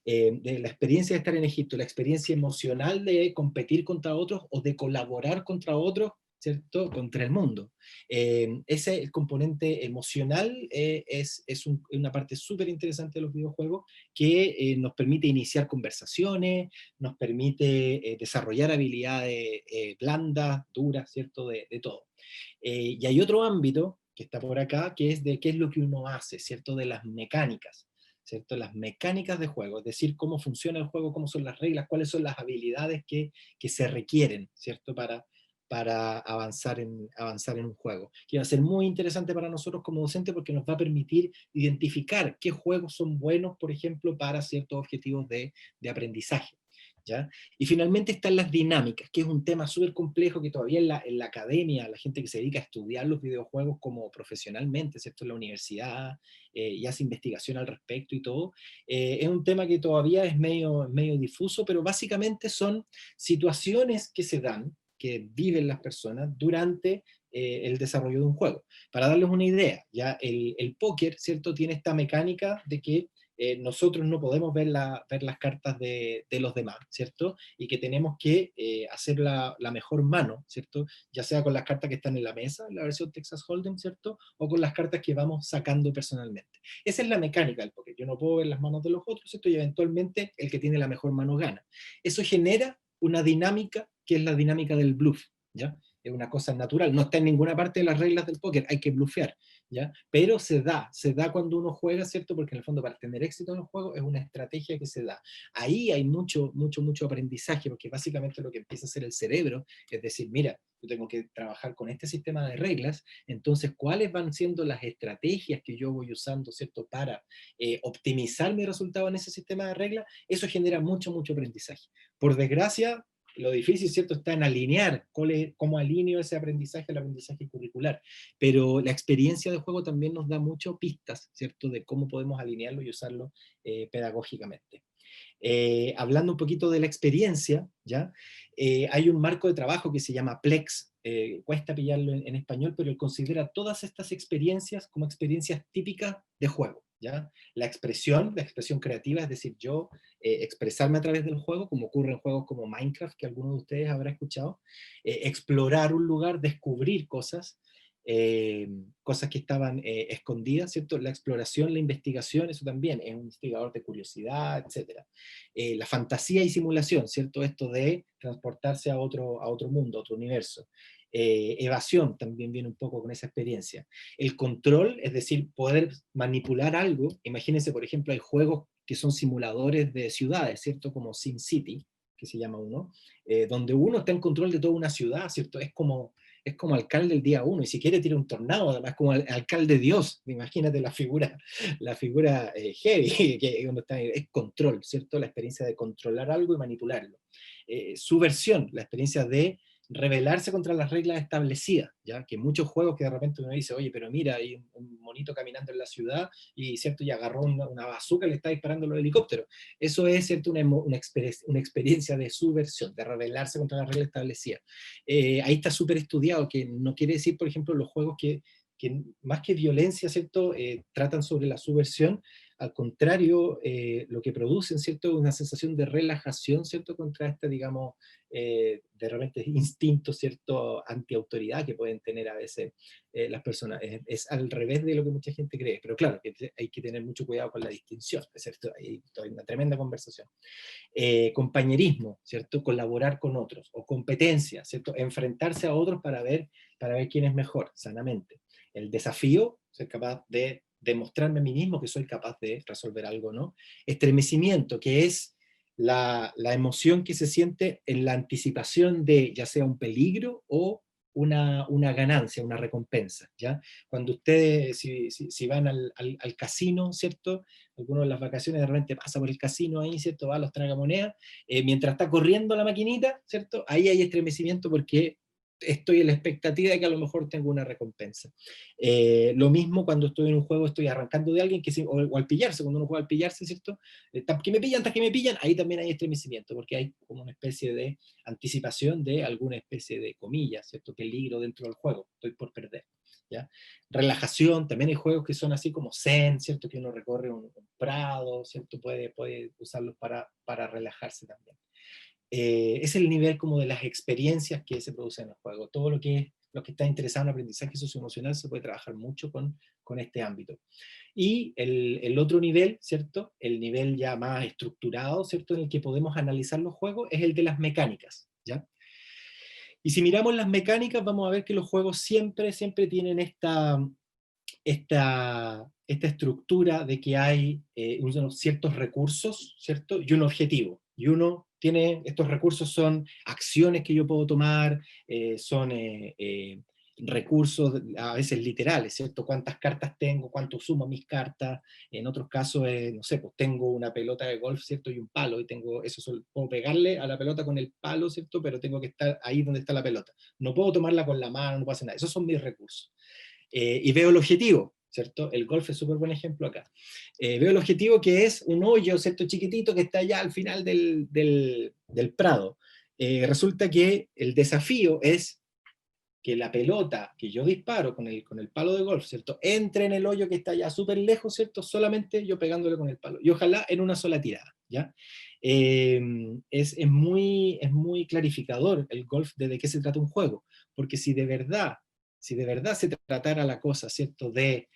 De la experiencia de estar en Egipto, la experiencia emocional de competir contra otros o de colaborar contra otros, ¿cierto?, contra el mundo. Ese el componente emocional es una parte súper interesante de los videojuegos que nos permite iniciar conversaciones, nos permite desarrollar habilidades blandas, duras, ¿cierto?, de todo. Y hay otro ámbito que está por acá, que es de qué es lo que uno hace, ¿cierto?, de las mecánicas, ¿cierto? Las mecánicas de juego, es decir, cómo funciona el juego, cómo son las reglas, cuáles son las habilidades que se requieren, ¿cierto?, para avanzar en un juego. Que va a ser muy interesante para nosotros como docentes porque nos va a permitir identificar qué juegos son buenos, por ejemplo, para ciertos objetivos de aprendizaje. ¿Ya? Y finalmente están las dinámicas, que es un tema súper complejo que todavía en la academia, la gente que se dedica a estudiar los videojuegos como profesionalmente, ¿cierto?, en la universidad, y hace investigación al respecto y todo, es un tema que todavía es medio difuso, pero básicamente son situaciones que se dan, que viven las personas durante el desarrollo de un juego. Para darles una idea, ya el póker, ¿cierto?, tiene esta mecánica de que nosotros no podemos ver las cartas de los demás, ¿cierto? Y que tenemos que hacer la mejor mano, ¿cierto? Ya sea con las cartas que están en la mesa, en la versión Texas Hold'em, ¿cierto? O con las cartas que vamos sacando personalmente. Esa es la mecánica del póker. Yo no puedo ver las manos de los otros, ¿cierto? Y eventualmente el que tiene la mejor mano gana. Eso genera una dinámica que es la dinámica del bluff, ¿ya? Es una cosa natural, no está en ninguna parte de las reglas del póker, hay que blufear, ¿ya? Pero se da cuando uno juega, ¿cierto? Porque en el fondo para tener éxito en los juegos es una estrategia que se da. Ahí hay mucho aprendizaje, porque básicamente lo que empieza a hacer el cerebro es decir, mira, yo tengo que trabajar con este sistema de reglas, entonces, ¿cuáles van siendo las estrategias que yo voy usando, ¿cierto? Para optimizar mi resultado en ese sistema de reglas? Eso genera mucho aprendizaje. Por desgracia, lo difícil, ¿cierto?, está en alinear cómo alineo ese aprendizaje al aprendizaje curricular. Pero la experiencia de juego también nos da muchas pistas, ¿cierto?, de cómo podemos alinearlo y usarlo pedagógicamente. Hablando un poquito de la experiencia, ¿ya? Hay un marco de trabajo que se llama Plex, cuesta pillarlo en español, pero él considera todas estas experiencias como experiencias típicas de juego, ¿ya? La expresión creativa, es decir, yo expresarme a través del juego, como ocurre en juegos como Minecraft, que algunos de ustedes habrán escuchado, explorar un lugar, descubrir cosas, cosas que estaban escondidas, ¿cierto? La exploración, la investigación, eso también es un investigador de curiosidad, etc. La fantasía y simulación, ¿cierto? Esto de transportarse a otro mundo, a otro universo. Evasión también viene un poco con esa experiencia. El control, es decir, poder manipular algo. Imagínense, por ejemplo, hay juegos que son simuladores de ciudades, ¿cierto? Como SimCity, que se llama uno, donde uno está en control de toda una ciudad, ¿cierto? Es como alcalde el día uno, y si quiere tira un tornado, además como alcalde Dios, imagínate la figura heavy, que uno está, es control, ¿cierto? La experiencia de controlar algo y manipularlo. Subversión, la experiencia de rebelarse contra las reglas establecidas, ¿ya? Que muchos juegos que de repente uno dice, oye, pero mira, hay un monito caminando en la ciudad y, ¿cierto?, y agarró una bazooka y le está disparando los helicópteros. Eso es, ¿cierto?, una experiencia de subversión, de rebelarse contra las reglas establecidas. Ahí está súper estudiado, que no quiere decir, por ejemplo, los juegos que más que violencia, ¿cierto?, tratan sobre la subversión. Al contrario, lo que producen, ¿cierto?, es una sensación de relajación, ¿cierto?, contra este, digamos, de repente instinto, ¿cierto?, antiautoridad que pueden tener a veces las personas. Es al revés de lo que mucha gente cree, pero claro, que hay que tener mucho cuidado con la distinción, ¿cierto? Hay una tremenda conversación. Compañerismo, ¿cierto?, colaborar con otros, o competencia, ¿cierto?, enfrentarse a otros para ver quién es mejor, sanamente. El desafío, ser capaz de demostrarme a mí mismo que soy capaz de resolver algo, ¿no? Estremecimiento, que es la emoción que se siente en la anticipación de ya sea un peligro o una ganancia, una recompensa, ¿ya? Cuando ustedes, si van al casino, ¿cierto?, algunos en las vacaciones de repente pasa por el casino ahí, ¿cierto?, va a los tragamonedas, mientras está corriendo la maquinita, ¿cierto?, ahí hay estremecimiento porque estoy en la expectativa de que a lo mejor tengo una recompensa. Lo mismo cuando estoy en un juego, estoy arrancando de alguien, o al pillarse, cuando uno juega al pillarse, ¿cierto? Que me pillan, ahí también hay estremecimiento, porque hay como una especie de anticipación de alguna especie de comillas, ¿cierto? Peligro dentro del juego, estoy por perder, ¿ya? Relajación, también hay juegos que son así como zen, ¿cierto? Que uno recorre un prado, ¿cierto? Puede usarlos para relajarse también. ese es el nivel como de las experiencias que se producen en el juego. Todo lo que está interesado en aprendizaje socioemocional se puede trabajar mucho con este ámbito. Y el otro nivel, ¿cierto? El nivel ya más estructurado, ¿cierto? En el que podemos analizar los juegos es el de las mecánicas, ¿ya? Y si miramos las mecánicas, vamos a ver que los juegos siempre tienen esta estructura de que hay unos ciertos recursos, ¿cierto? Y un objetivo. Y uno tiene, estos recursos son acciones que yo puedo tomar, son recursos a veces literales, ¿cierto? Cuántas cartas tengo, cuánto sumo a mis cartas. En otros casos, no sé, pues tengo una pelota de golf, ¿cierto? Y un palo, y tengo eso, puedo pegarle a la pelota con el palo, ¿cierto? Pero tengo que estar ahí donde está la pelota. No puedo tomarla con la mano, no puedo hacer nada. Esos son mis recursos. Y veo el objetivo, ¿cierto? El golf es súper buen ejemplo acá. Veo el objetivo, que es un hoyo, ¿cierto? Chiquitito, que está allá al final del prado. Resulta que el desafío es que la pelota que yo disparo con el palo de golf, ¿cierto? Entre en el hoyo que está allá súper lejos, ¿cierto? Solamente yo pegándole con el palo. Y ojalá en una sola tirada, ¿ya? Es muy clarificador el golf de qué se trata un juego. Porque si de verdad se tratara la cosa, ¿cierto? De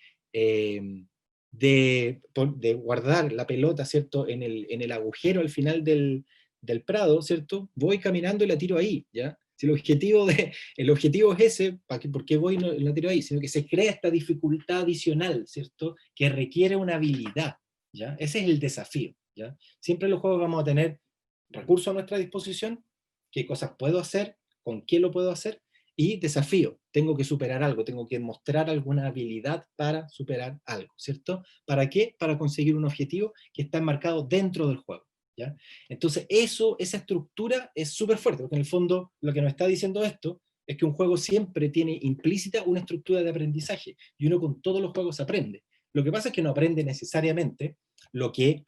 guardar la pelota, ¿cierto? En el agujero al final del prado, ¿cierto? Voy caminando y la tiro ahí, ¿ya? Si el objetivo es ese, ¿por qué voy y no la tiro ahí? Sino que se crea esta dificultad adicional, ¿cierto? Que requiere una habilidad, ¿ya? Ese es el desafío, ¿ya? Siempre en los juegos vamos a tener recursos a nuestra disposición, qué cosas puedo hacer, con qué lo puedo hacer, y desafío, tengo que superar algo, tengo que mostrar alguna habilidad para superar algo, ¿cierto? ¿Para qué? Para conseguir un objetivo que está enmarcado dentro del juego, ¿ya? Entonces esa estructura es súper fuerte, porque en el fondo lo que nos está diciendo esto es que un juego siempre tiene implícita una estructura de aprendizaje, y uno con todos los juegos aprende. Lo que pasa es que no aprende necesariamente lo que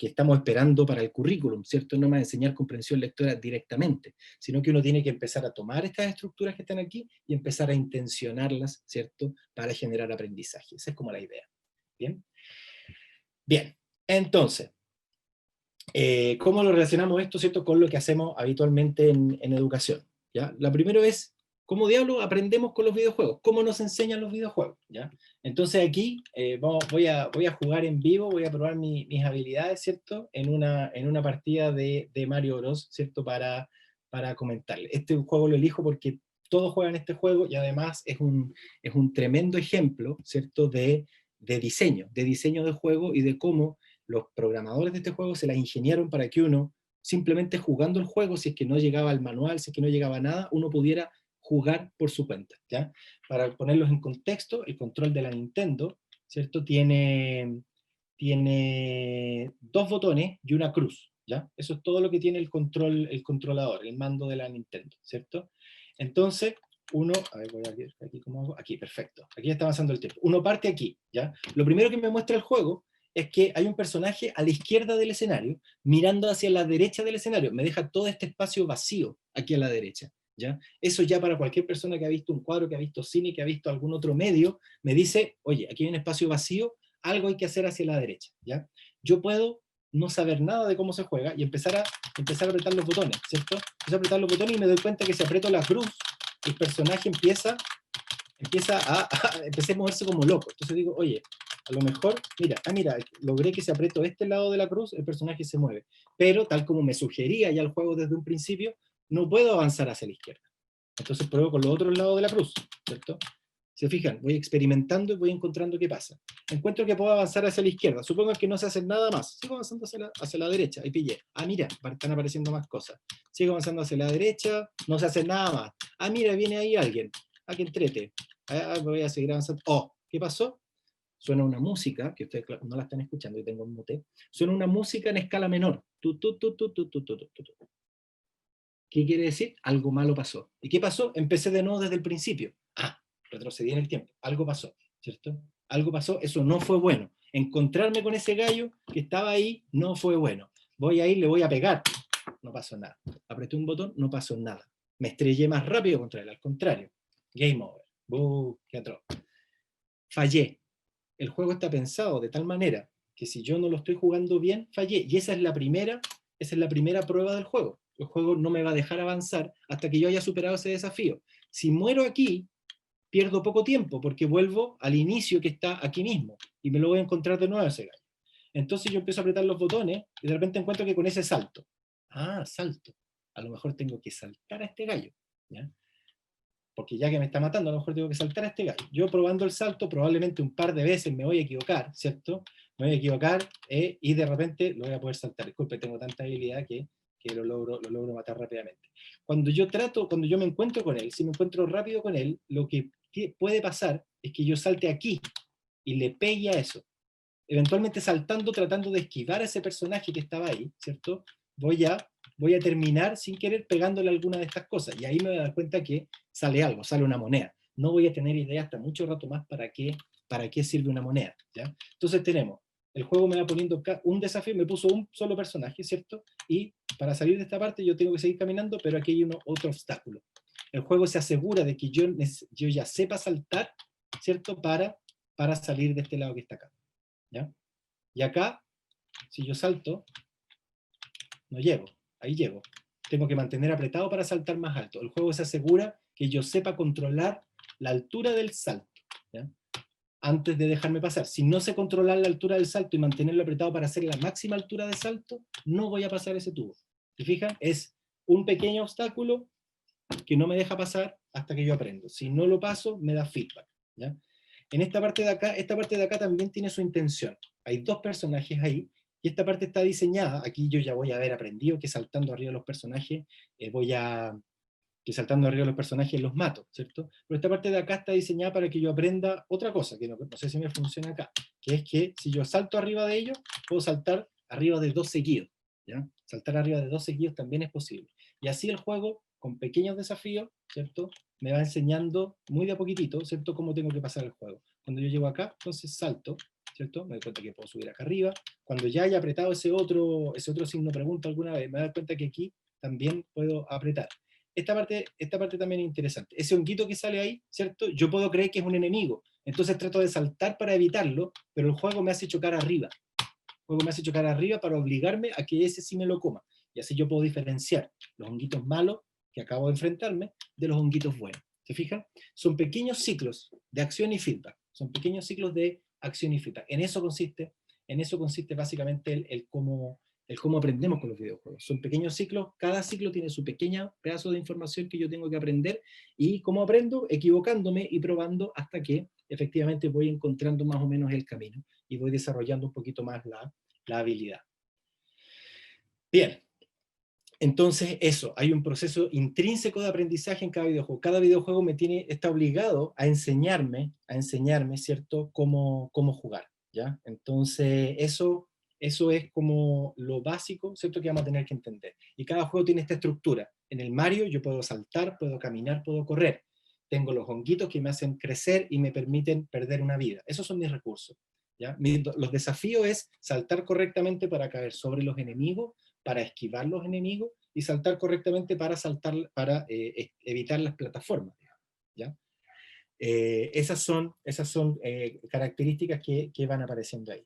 estamos esperando para el currículum, ¿cierto? No más enseñar comprensión lectora directamente, sino que uno tiene que empezar a tomar estas estructuras que están aquí y empezar a intencionarlas, ¿cierto? Para generar aprendizaje. Esa es como la idea. ¿Bien? Bien, entonces, ¿cómo lo relacionamos esto, ¿cierto? Con lo que hacemos habitualmente en educación, ¿ya? La primera es, ¿cómo diablos aprendemos con los videojuegos? ¿Cómo nos enseñan los videojuegos? ¿Ya? Entonces aquí voy a jugar en vivo, voy a probar mis habilidades, ¿cierto? En una partida de Mario Bros, ¿cierto? Para comentarle. Este juego lo elijo porque todos juegan este juego, y además es un tremendo ejemplo, ¿cierto? De diseño de juego, y de cómo los programadores de este juego se las ingeniaron para que uno, simplemente jugando el juego, si es que no llegaba al manual, si es que no llegaba a nada, uno pudiera jugar por su cuenta, ¿ya? Para ponerlos en contexto, el control de la Nintendo, ¿cierto? Tiene 2 botones y una cruz, ¿ya? Eso es todo lo que tiene el controlador, el mando de la Nintendo, ¿cierto? Entonces, uno, a ver, voy a ver aquí cómo hago, aquí, perfecto, aquí está avanzando el tiempo. Uno parte aquí, ¿ya? Lo primero que me muestra el juego es que hay un personaje a la izquierda del escenario, mirando hacia la derecha del escenario. Me deja todo este espacio vacío aquí a la derecha, ¿ya? Eso ya para cualquier persona que ha visto un cuadro, que ha visto cine, que ha visto algún otro medio, me dice, oye, aquí hay un espacio vacío, algo hay que hacer hacia la derecha, ¿ya? Yo puedo no saber nada de cómo se juega y empezar a apretar los botones, ¿cierto? Empiezo a apretar los botones y me doy cuenta que si aprieto la cruz, el personaje empieza empecé a moverse como loco. Entonces digo, oye, a lo mejor, mira, logré que si aprieto este lado de la cruz, el personaje se mueve. Pero, tal como me sugería ya el juego desde un principio, no puedo avanzar hacia la izquierda. Entonces pruebo con los otros lados de la cruz, ¿cierto? Se fijan, voy experimentando y voy encontrando qué pasa. Encuentro que puedo avanzar hacia la izquierda. Supongo que no se hace nada más. Sigo avanzando hacia la derecha. Y pillé. Mira, están apareciendo más cosas. Sigo avanzando hacia la derecha. No se hace nada más. Mira, viene ahí alguien. Que entrete. Voy a seguir avanzando. ¿Qué pasó? Suena una música, que ustedes no la están escuchando, y tengo un mute. Suena una música en escala menor. ¿Qué quiere decir? Algo malo pasó. ¿Y qué pasó? Empecé de nuevo desde el principio. Retrocedí en el tiempo. Algo pasó, ¿cierto? Algo pasó, eso no fue bueno. Encontrarme con ese gallo que estaba ahí no fue bueno. Voy a ir, le voy a pegar. No pasó nada. Apreté un botón, no pasó nada. Me estrellé más rápido contra él, al contrario. Game over. ¡Qué atroz! Fallé. El juego está pensado de tal manera que si yo no lo estoy jugando bien, fallé. Y esa es la primera esa es la primera prueba del juego. El juego no me va a dejar avanzar hasta que yo haya superado ese desafío. Si muero aquí, pierdo poco tiempo, porque vuelvo al inicio que está aquí mismo, y me lo voy a encontrar de nuevo ese gallo. Entonces yo empiezo a apretar los botones, y de repente encuentro que con ese salto, salto, a lo mejor tengo que saltar a este gallo, ¿ya? Porque ya que me está matando, a lo mejor tengo que saltar a este gallo. Yo probando el salto, probablemente un par de veces me voy a equivocar, ¿cierto? Me voy a equivocar, y de repente lo voy a poder saltar. Disculpe, tengo tanta habilidad que lo logro matar rápidamente. Cuando yo me encuentro con él, si me encuentro rápido con él, lo que puede pasar es que yo salte aquí y le pegue a eso. Eventualmente saltando, tratando de esquivar a ese personaje que estaba ahí, ¿cierto? Voy a terminar sin querer pegándole alguna de estas cosas. Y ahí me voy a dar cuenta que sale algo, sale una moneda. No voy a tener idea hasta mucho rato más para qué sirve una moneda, ¿ya? Entonces tenemos, el juego me va poniendo un desafío, me puso un solo personaje, ¿cierto? Y para salir de esta parte yo tengo que seguir caminando, pero aquí hay otro obstáculo. El juego se asegura de que yo ya sepa saltar, ¿cierto? Para salir de este lado que está acá, ¿ya? Y acá, si yo salto, no llego, ahí llego. Tengo que mantener apretado para saltar más alto. El juego se asegura que yo sepa controlar la altura del salto, ¿ya? Antes de dejarme pasar. Si no sé controlar la altura del salto y mantenerlo apretado para hacer la máxima altura de salto, no voy a pasar ese tubo. ¿Se fijan? Es un pequeño obstáculo que no me deja pasar hasta que yo aprendo. Si no lo paso, me da feedback, ¿ya? En esta parte de acá también tiene su intención. Hay dos personajes ahí, y esta parte está diseñada, aquí yo ya voy a haber aprendido que saltando arriba de los personajes, que saltando arriba de los personajes los mato, ¿cierto? Pero esta parte de acá está diseñada para que yo aprenda otra cosa, que no sé si me funciona acá, que es que si yo salto arriba de ellos, puedo saltar arriba de 2 seguidos, ¿ya? Saltar arriba de 2 seguidos también es posible. Y así el juego, con pequeños desafíos, ¿cierto? Me va enseñando muy de a poquitito, ¿cierto? Cómo tengo que pasar el juego. Cuando yo llego acá, entonces salto, ¿cierto? Me doy cuenta que puedo subir acá arriba. Cuando ya haya apretado ese otro signo pregunta alguna vez, me doy cuenta que aquí también puedo apretar. Esta parte también es interesante. Ese honguito que sale ahí, ¿cierto? Yo puedo creer que es un enemigo. Entonces trato de saltar para evitarlo, pero el juego me hace chocar arriba. El juego me hace chocar arriba para obligarme a que ese sí me lo coma. Y así yo puedo diferenciar los honguitos malos que acabo de enfrentarme de los honguitos buenos. ¿Se fijan? Son pequeños ciclos de acción y feedback. Son pequeños ciclos de acción y feedback. En eso consiste básicamente el cómo aprendemos con los videojuegos. Son pequeños ciclos, cada ciclo tiene su pequeño pedazo de información que yo tengo que aprender, y cómo aprendo, equivocándome y probando hasta que efectivamente voy encontrando más o menos el camino y voy desarrollando un poquito más la habilidad. Bien, entonces eso, hay un proceso intrínseco de aprendizaje en cada videojuego. Cada videojuego está obligado a enseñarme, ¿cierto?, cómo jugar, ¿ya? Entonces eso es como lo básico, ¿cierto?, que vamos a tener que entender. Y cada juego tiene esta estructura. En el Mario yo puedo saltar, puedo caminar, puedo correr. Tengo los honguitos que me hacen crecer y me permiten perder una vida. Esos son mis recursos, ¿ya? Los desafíos es saltar correctamente para caer sobre los enemigos, para esquivar los enemigos, y saltar correctamente para evitar las plataformas, ¿ya? Esas son características que van apareciendo ahí.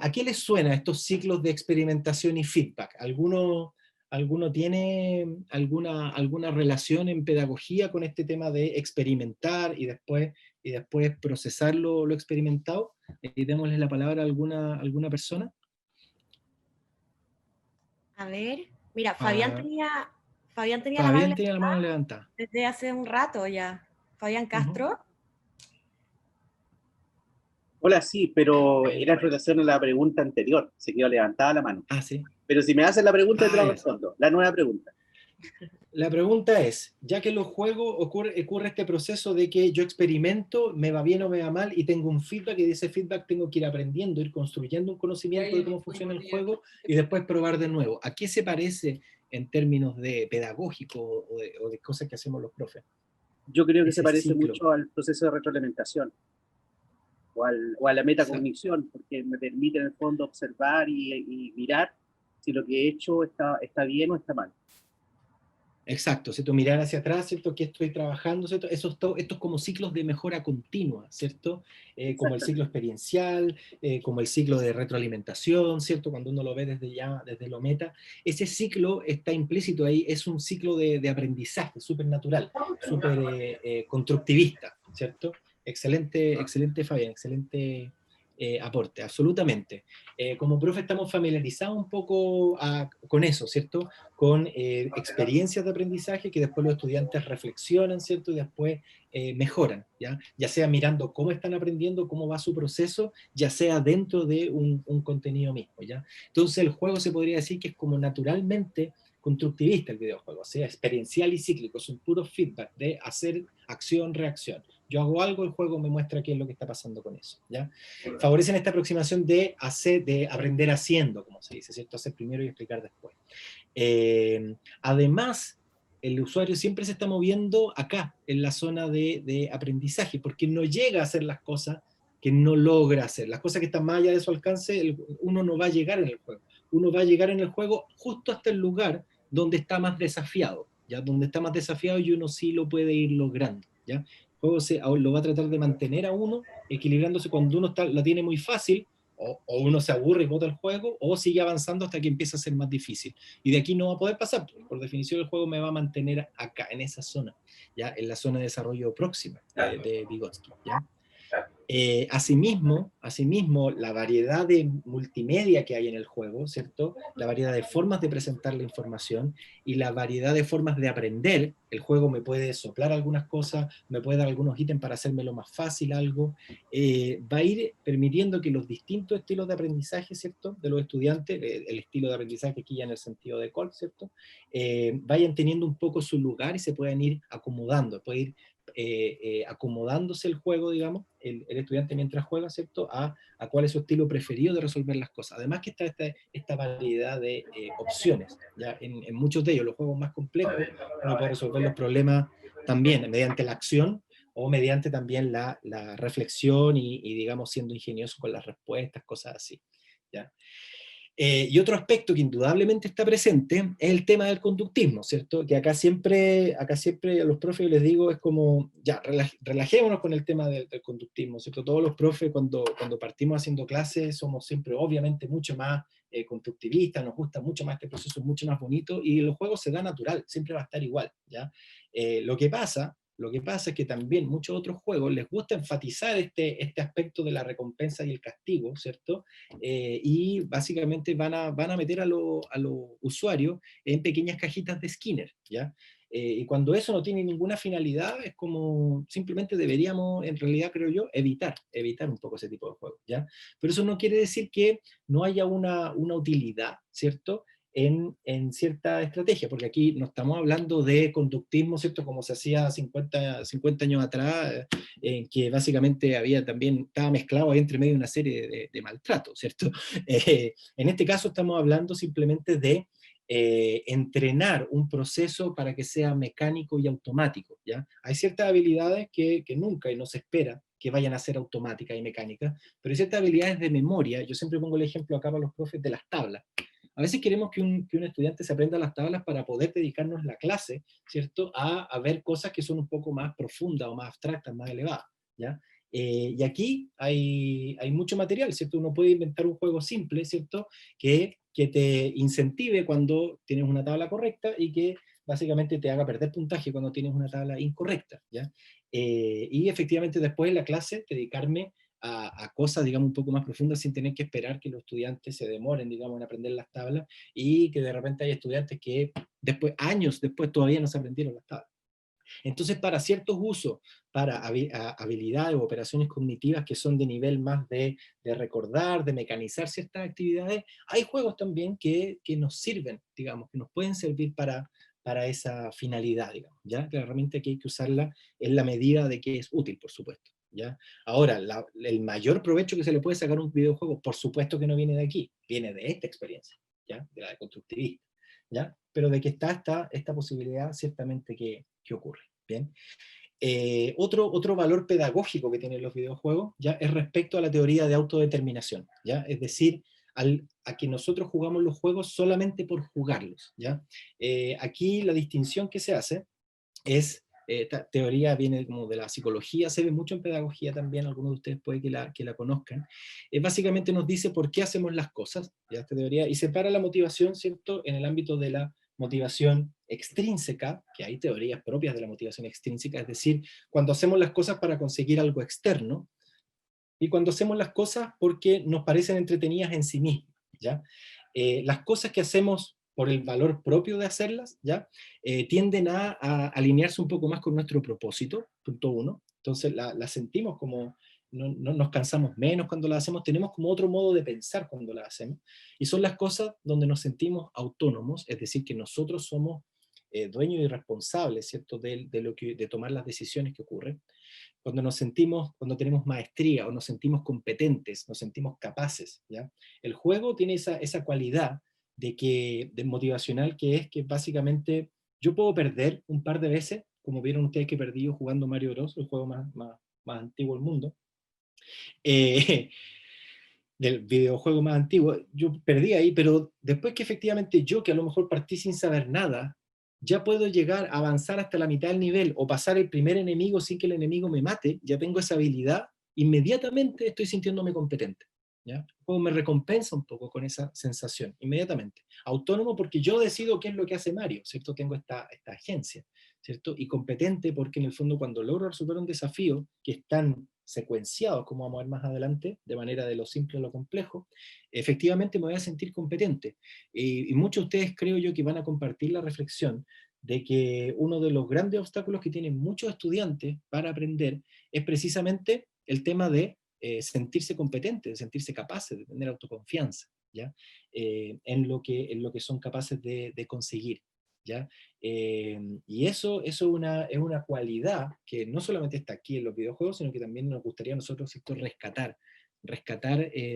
¿A qué les suena estos ciclos de experimentación y feedback? ¿Alguno tiene alguna relación en pedagogía con este tema de experimentar y después procesar lo experimentado? Démosle la palabra a alguna persona. A ver, mira, Fabián tenía la mano levantada desde hace un rato ya. Fabián Castro. Hola, sí, pero era en relación a la pregunta anterior. Se quedó levantada la mano. Sí. Pero si me hacen la pregunta, te la respondo. La nueva pregunta. La pregunta es, ya que en los juegos ocurre este proceso de que yo experimento, me va bien o me va mal, y tengo un feedback, y de ese feedback tengo que ir aprendiendo, ir construyendo un conocimiento de cómo funciona el juego, y después probar de nuevo. ¿A qué se parece en términos de pedagógico o de cosas que hacemos los profes? Yo creo que se parece mucho al proceso de retroalimentación o a la metacognición, porque me permite en el fondo observar y mirar si lo que he hecho está bien o está mal. Exacto, ¿cierto? Mirar hacia atrás, ¿cierto? ¿Qué estoy trabajando, ¿cierto? Estos como ciclos de mejora continua, ¿cierto? Como el ciclo experiencial, como el ciclo de retroalimentación, ¿cierto? Cuando uno lo ve desde lo meta, ese ciclo está implícito ahí, es un ciclo de aprendizaje súper natural, súper constructivista, ¿cierto? Excelente, excelente Fabián, excelente aporte, absolutamente. Como profe estamos familiarizados un poco con eso, ¿cierto? Con experiencias de aprendizaje que después los estudiantes reflexionan, ¿cierto? Y después mejoran, ¿ya? Ya sea mirando cómo están aprendiendo, cómo va su proceso, ya sea dentro de un contenido mismo, ¿ya? Entonces el juego se podría decir que es como naturalmente constructivista el videojuego, o sea, experiencial y cíclico, es un puro feedback de hacer acción, reacción. Yo hago algo, el juego me muestra qué es lo que está pasando con eso, ¿ya? Favorecen esta aproximación de aprender haciendo, como se dice, ¿cierto? Hacer primero y explicar después. Además, el usuario siempre se está moviendo acá, en la zona de aprendizaje, porque no llega a hacer las cosas que no logra hacer. Las cosas que están más allá de su alcance, uno no va a llegar en el juego. Uno va a llegar en el juego justo hasta el lugar donde está más desafiado, ¿ya? Donde está más desafiado y uno sí lo puede ir logrando, ¿ya? El juego lo va a tratar de mantener a uno equilibrándose cuando uno la tiene muy fácil, o uno se aburre y bota el juego, o sigue avanzando hasta que empieza a ser más difícil. Y de aquí no va a poder pasar, por definición el juego me va a mantener acá, en esa zona, ¿ya? En la zona de desarrollo próxima de Vygotsky, ¿ya? Asimismo, la variedad de multimedia que hay en el juego, ¿cierto? La variedad de formas de presentar la información y la variedad de formas de aprender. El juego me puede soplar algunas cosas, me puede dar algunos ítems para hacérmelo más fácil algo. Va a ir permitiendo que los distintos estilos de aprendizaje, ¿cierto? De los estudiantes, el estilo de aprendizaje aquí ya en el sentido de Colt, ¿cierto? Vayan teniendo un poco su lugar y se puedan ir acomodando, puede ir acomodándose el juego, digamos, el estudiante mientras juega, ¿cierto? A cuál es su estilo preferido de resolver las cosas. Además que está esta variedad de opciones, ¿ya? En muchos de ellos, los juegos más complejos, uno puede resolver los problemas también mediante la acción o mediante también la reflexión y, digamos, siendo ingenioso con las respuestas, cosas así, ¿ya? Y otro aspecto que indudablemente está presente es el tema del conductismo, ¿cierto? Que acá siempre a los profes les digo, es como, ya, relajémonos con el tema del conductismo, ¿cierto? Todos los profes cuando partimos haciendo clases somos siempre obviamente mucho más conductivistas, nos gusta mucho más este proceso, es mucho más bonito, y el juego se da natural, siempre va a estar igual, ¿ya? Lo que pasa es que también muchos otros juegos les gusta enfatizar este aspecto de la recompensa y el castigo, ¿cierto? Y básicamente van a meter a los usuarios en pequeñas cajitas de Skinner, ¿ya? Y cuando eso no tiene ninguna finalidad, es como simplemente deberíamos, en realidad creo yo, evitar un poco ese tipo de juegos, ¿ya? Pero eso no quiere decir que no haya una utilidad, ¿cierto? En cierta estrategia, porque aquí no estamos hablando de conductismo, ¿cierto? Como se hacía 50 años atrás, en que básicamente estaba mezclado ahí entre medio de una serie de maltratos, ¿cierto? En este caso estamos hablando simplemente de entrenar un proceso para que sea mecánico y automático, ¿ya? Hay ciertas habilidades que nunca y no se espera que vayan a ser automáticas y mecánicas, pero hay ciertas habilidades de memoria. Yo siempre pongo el ejemplo acá para los profes de las tablas. A veces queremos que un estudiante se aprenda las tablas para poder dedicarnos la clase, ¿cierto? A ver cosas que son un poco más profundas o más abstractas, más elevadas, ¿ya? Y aquí hay mucho material, ¿cierto? Uno puede inventar un juego simple, ¿cierto? Que te incentive cuando tienes una tabla correcta y que básicamente te haga perder puntaje cuando tienes una tabla incorrecta, ¿ya? Y efectivamente después en la clase dedicarme a cosas, digamos, un poco más profundas sin tener que esperar que los estudiantes se demoren, digamos, en aprender las tablas y que de repente hay estudiantes que años después todavía no se aprendieron las tablas. Entonces, para ciertos usos, para habilidades o operaciones cognitivas que son de nivel más de recordar, de mecanizar ciertas actividades, hay juegos también que nos sirven, digamos, que nos pueden servir para esa finalidad, digamos, ¿ya? Que la herramienta que hay que usarla en la medida de que es útil, por supuesto, ¿ya? Ahora, el mayor provecho que se le puede sacar a un videojuego, por supuesto que no viene de aquí, viene de esta experiencia, ¿ya? De la de constructivista, ¿ya? Pero de que está esta posibilidad, ciertamente que ocurre, ¿bien? Otro valor pedagógico que tienen los videojuegos, ¿ya? Es respecto a la teoría de autodeterminación, ¿ya? Es decir, a que nosotros jugamos los juegos solamente por jugarlos, ¿ya? Aquí la distinción que se hace es, esta teoría viene como de la psicología, se ve mucho en pedagogía también, algunos de ustedes puede que la conozcan, básicamente nos dice por qué hacemos las cosas, ¿ya? Esta teoría, y separa la motivación, ¿cierto?, en el ámbito de la motivación extrínseca, que hay teorías propias de la motivación extrínseca, es decir, cuando hacemos las cosas para conseguir algo externo, y cuando hacemos las cosas porque nos parecen entretenidas en sí mismas, ¿ya? Las cosas que hacemos por el valor propio de hacerlas, ¿ya? Tienden a alinearse un poco más con nuestro propósito, punto uno. Entonces la sentimos como, no nos cansamos menos cuando la hacemos, tenemos como otro modo de pensar cuando la hacemos, y son las cosas donde nos sentimos autónomos, es decir, que nosotros somos dueños y responsables, ¿cierto?, de tomar las decisiones que ocurren. Cuando nos sentimos, cuando tenemos maestría o nos sentimos competentes, nos sentimos capaces, ¿ya? El juego tiene esa cualidad de motivacional, que es que básicamente yo puedo perder un par de veces, como vieron ustedes que perdí yo jugando Mario Bros, el juego más antiguo del mundo, del videojuego más antiguo, yo perdí ahí, pero después que efectivamente yo, que a lo mejor partí sin saber nada, ya puedo llegar a avanzar hasta la mitad del nivel o pasar el primer enemigo sin que el enemigo me mate, ya tengo esa habilidad, inmediatamente estoy sintiéndome competente, ¿ya? El juego me recompensa un poco con esa sensación, inmediatamente. Autónomo porque yo decido qué es lo que hace Mario, ¿cierto? Tengo esta agencia, ¿cierto? Y competente porque en el fondo cuando logro resolver un desafío que es tan secuenciados, como vamos a ver más adelante, de manera de lo simple a lo complejo, efectivamente me voy a sentir competente. Y muchos de ustedes creo yo que van a compartir la reflexión de que uno de los grandes obstáculos que tienen muchos estudiantes para aprender es precisamente el tema de sentirse competentes, de sentirse capaces, de tener autoconfianza, ¿ya? En lo que son capaces de conseguir, ¿ya? Y eso es una cualidad que no solamente está aquí en los videojuegos, sino que también nos gustaría a nosotros, ¿cierto?, rescatar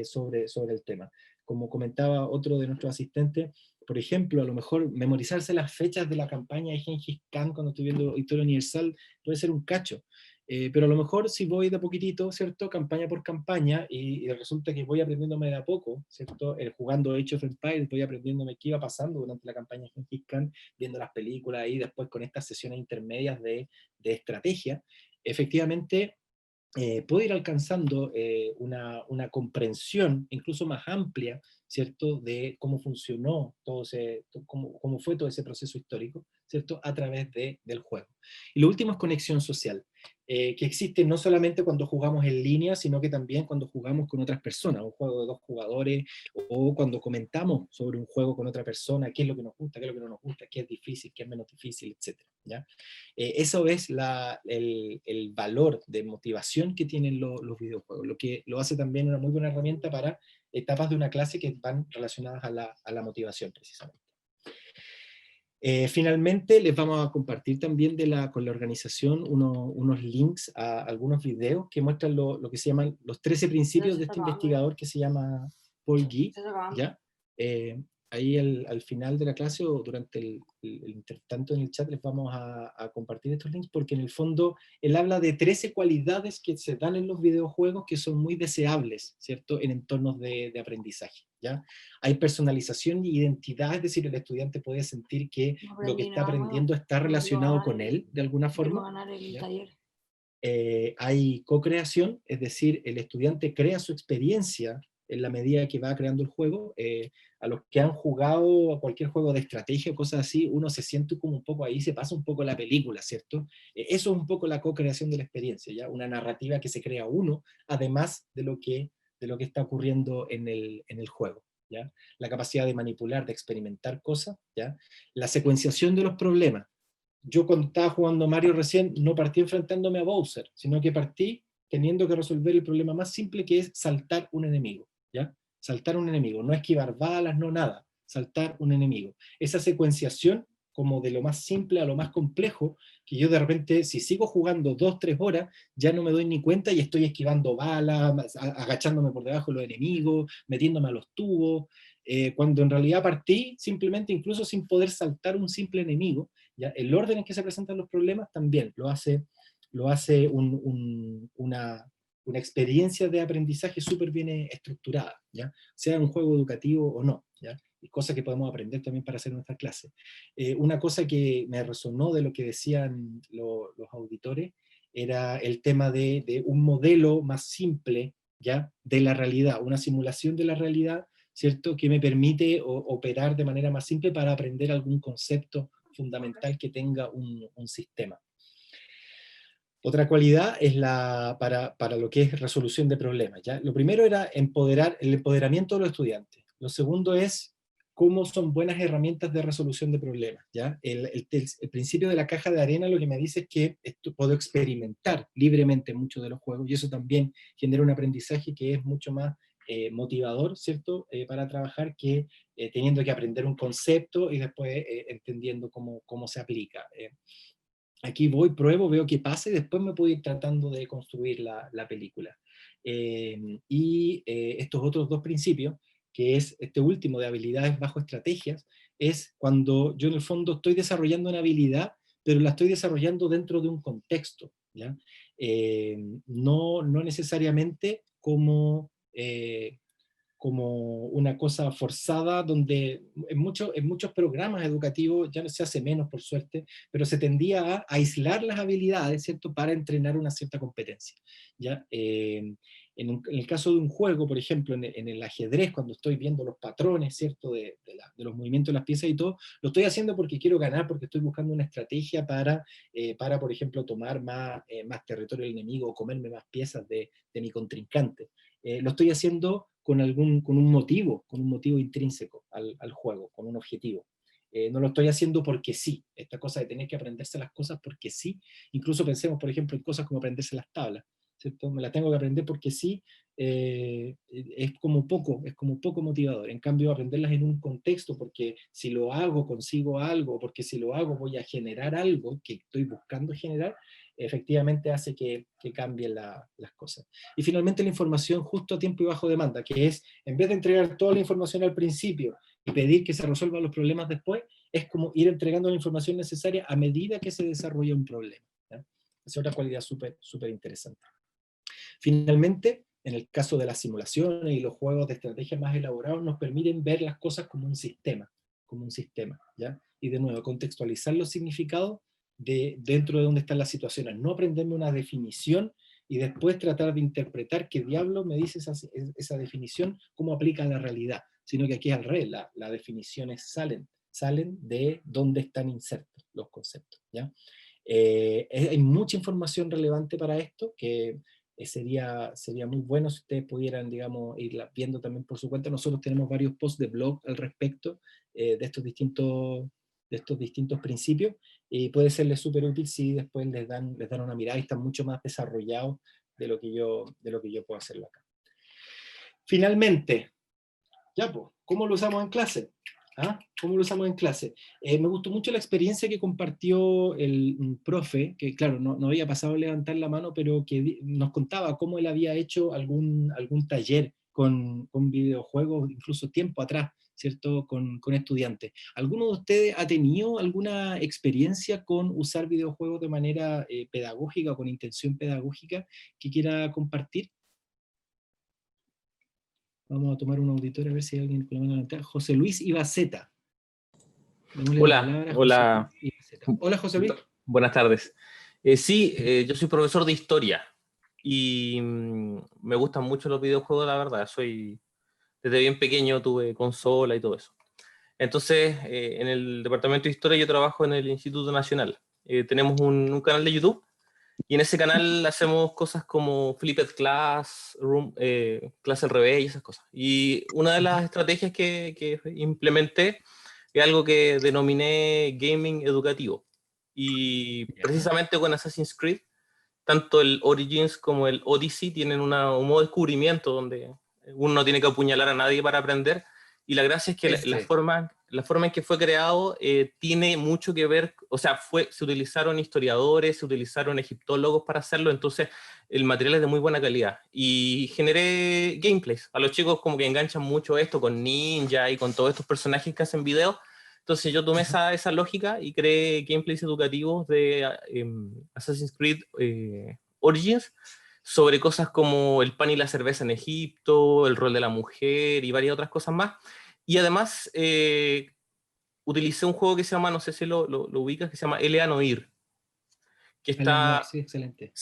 sobre el tema. Como comentaba otro de nuestros asistentes, por ejemplo, a lo mejor memorizarse las fechas de la campaña de Gengis Khan cuando estoy viendo Historia Universal puede ser un cacho. Pero a lo mejor si voy de poquitito, ¿cierto?, campaña por campaña, y resulta que voy aprendiéndome de a poco, ¿cierto?, jugando Age of Empires, voy aprendiéndome qué iba pasando durante la campaña de Gengis Khan, viendo las películas y después con estas sesiones intermedias de estrategia, efectivamente puedo ir alcanzando una comprensión incluso más amplia, ¿cierto?, de cómo funcionó cómo fue todo ese proceso histórico, ¿cierto?, a través del juego. Y lo último es conexión social, que existe no solamente cuando jugamos en línea, sino que también cuando jugamos con otras personas, un juego de 2 jugadores, o cuando comentamos sobre un juego con otra persona, qué es lo que nos gusta, qué es lo que no nos gusta, qué es difícil, qué es menos difícil, etc., ¿ya? Eso es el valor de motivación que tienen los videojuegos, lo que lo hace también una muy buena herramienta para etapas de una clase que van relacionadas a la motivación, precisamente. Finalmente, les vamos a compartir también con la organización unos links a algunos videos que muestran lo que se llaman los 13 principios de este investigador que se llama Paul Guy, ¿ya? Ahí al final de la clase o durante el intertanto en el chat les vamos a compartir estos links, porque en el fondo él habla de 13 cualidades que se dan en los videojuegos que son muy deseables, ¿cierto?, en entornos de aprendizaje, ¿ya? Hay personalización y identidad, es decir, el estudiante puede sentir que lo que está aprendiendo está relacionado con él de alguna forma, ¿ya? Hay co-creación, es decir, el estudiante crea su experiencia en la medida que va creando el juego. A los que han jugado a cualquier juego de estrategia o cosas así, uno se siente como un poco ahí, se pasa un poco la película, ¿cierto? Eso es un poco la co-creación de la experiencia, ¿ya? Una narrativa que se crea uno, además de lo que está ocurriendo en el juego, ¿ya? La capacidad de manipular, de experimentar cosas, ¿ya? La secuenciación de los problemas. Yo cuando estaba jugando Mario recién, no partí enfrentándome a Bowser, sino que partí teniendo que resolver el problema más simple, que es saltar un enemigo, ¿ya? Saltar un enemigo, no esquivar balas, no nada, saltar un enemigo. Esa secuenciación, como de lo más simple a lo más complejo, que yo de repente, si sigo jugando 2-3 horas, ya no me doy ni cuenta y estoy esquivando balas, agachándome por debajo de los enemigos, metiéndome a los tubos, cuando en realidad partí simplemente incluso sin poder saltar un simple enemigo, ¿ya? El orden en que se presentan los problemas también lo hace una una experiencia de aprendizaje súper bien estructurada, ¿ya? Sea un juego educativo o no, ¿ya? Y cosas que podemos aprender también para hacer nuestra clase. Una cosa que me resonó de lo que decían los auditores era el tema de un modelo más simple, ¿ya? De la realidad, una simulación de la realidad, ¿cierto? Que me permite operar de manera más simple para aprender algún concepto fundamental que tenga un sistema. Otra cualidad es para lo que es resolución de problemas, ¿ya? Lo primero era el empoderamiento de los estudiantes. Lo segundo es cómo son buenas herramientas de resolución de problemas, ¿ya? El principio de la caja de arena lo que me dice es que puedo experimentar libremente muchos de los juegos, y eso también genera un aprendizaje que es mucho más motivador, ¿cierto? Para trabajar que teniendo que aprender un concepto y después entendiendo cómo se aplica. Aquí voy, pruebo, veo qué pasa y después me puedo ir tratando de construir la película. Estos otros dos principios, que es este último de habilidades bajo estrategias, es cuando yo en el fondo estoy desarrollando una habilidad, pero la estoy desarrollando dentro de un contexto, ¿ya? No necesariamente como una cosa forzada, donde en muchos programas educativos, ya no se hace menos por suerte, pero se tendía a aislar las habilidades, ¿cierto?, para entrenar una cierta competencia, ¿ya? En el caso de un juego, por ejemplo, en el ajedrez, cuando estoy viendo los patrones, ¿cierto?, de los movimientos de las piezas y todo, lo estoy haciendo porque quiero ganar, porque estoy buscando una estrategia para por ejemplo, tomar más territorio del enemigo o comerme más piezas de mi contrincante. Lo estoy haciendo con un motivo intrínseco al juego, con un objetivo. No lo estoy haciendo porque sí, esta cosa de tener que aprenderse las cosas porque sí. Incluso pensemos, por ejemplo, en cosas como aprenderse las tablas, ¿cierto? Me las tengo que aprender porque sí, es como poco motivador. En cambio, aprenderlas en un contexto, porque si lo hago consigo algo, porque si lo hago voy a generar algo que estoy buscando generar, efectivamente hace que cambien las cosas. Y finalmente la información justo a tiempo y bajo demanda, que es, en vez de entregar toda la información al principio y pedir que se resuelvan los problemas después, es como ir entregando la información necesaria a medida que se desarrolla un problema, ¿ya? Esa es otra cualidad súper interesante. Finalmente, en el caso de las simulaciones y los juegos de estrategia más elaborados, nos permiten ver las cosas como un sistema, ¿ya? Y de nuevo, contextualizar los significados dentro de donde están las situaciones, no aprenderme una definición y después tratar de interpretar qué diablo me dice esa definición, cómo aplica a la realidad, sino que aquí es al revés, las definiciones salen de dónde están insertos los conceptos, ¿ya? Hay mucha información relevante para esto, que sería muy bueno si ustedes pudieran, digamos, ir viendo también por su cuenta. Nosotros tenemos varios posts de blog al respecto de estos distintos principios, y puede serles súper útil si después les dan una mirada y están mucho más desarrollados de lo que yo puedo hacerlo acá. Finalmente, ya pues, ¿cómo lo usamos en clase? ¿Cómo lo usamos en clase? Me gustó mucho la experiencia que compartió un profe, que claro, no había pasado a levantar la mano, pero que nos contaba cómo él había hecho algún taller con videojuegos, incluso tiempo atrás, ¿cierto?, con estudiantes. ¿Alguno de ustedes ha tenido alguna experiencia con usar videojuegos de manera pedagógica o con intención pedagógica que quiera compartir? Vamos a tomar un auditorio a ver si hay alguien con la mano levantada. José Luis Ibaceta. Hola, hola. Hola, José Luis. Buenas tardes. Sí, yo soy profesor de historia y me gustan mucho los videojuegos, la verdad. Desde bien pequeño tuve consola y todo eso. Entonces, en el departamento de historia yo trabajo en el Instituto Nacional. Tenemos un canal de YouTube. Y en ese canal hacemos cosas como Flipped Classroom, clase al revés y esas cosas. Y una de las estrategias que implementé es algo que denominé gaming educativo. Y precisamente con Assassin's Creed, tanto el Origins como el Odyssey tienen un modo de descubrimiento donde uno no tiene que apuñalar a nadie para aprender. Y la gracia es que la forma en que fue creado tiene mucho que ver, o sea, se utilizaron historiadores, se utilizaron egiptólogos para hacerlo, entonces el material es de muy buena calidad. Y generé gameplays. A los chicos como que enganchan mucho esto con Ninja y con todos estos personajes que hacen videos. Entonces yo tomé esa lógica y creé gameplays educativos de Assassin's Creed Origins, sobre cosas como el pan y la cerveza en Egipto, el rol de la mujer y varias otras cosas más. Y además utilicé un juego que se llama, no sé si lo ubicas, que se llama L.A. Noir, que está... Sí, excelente.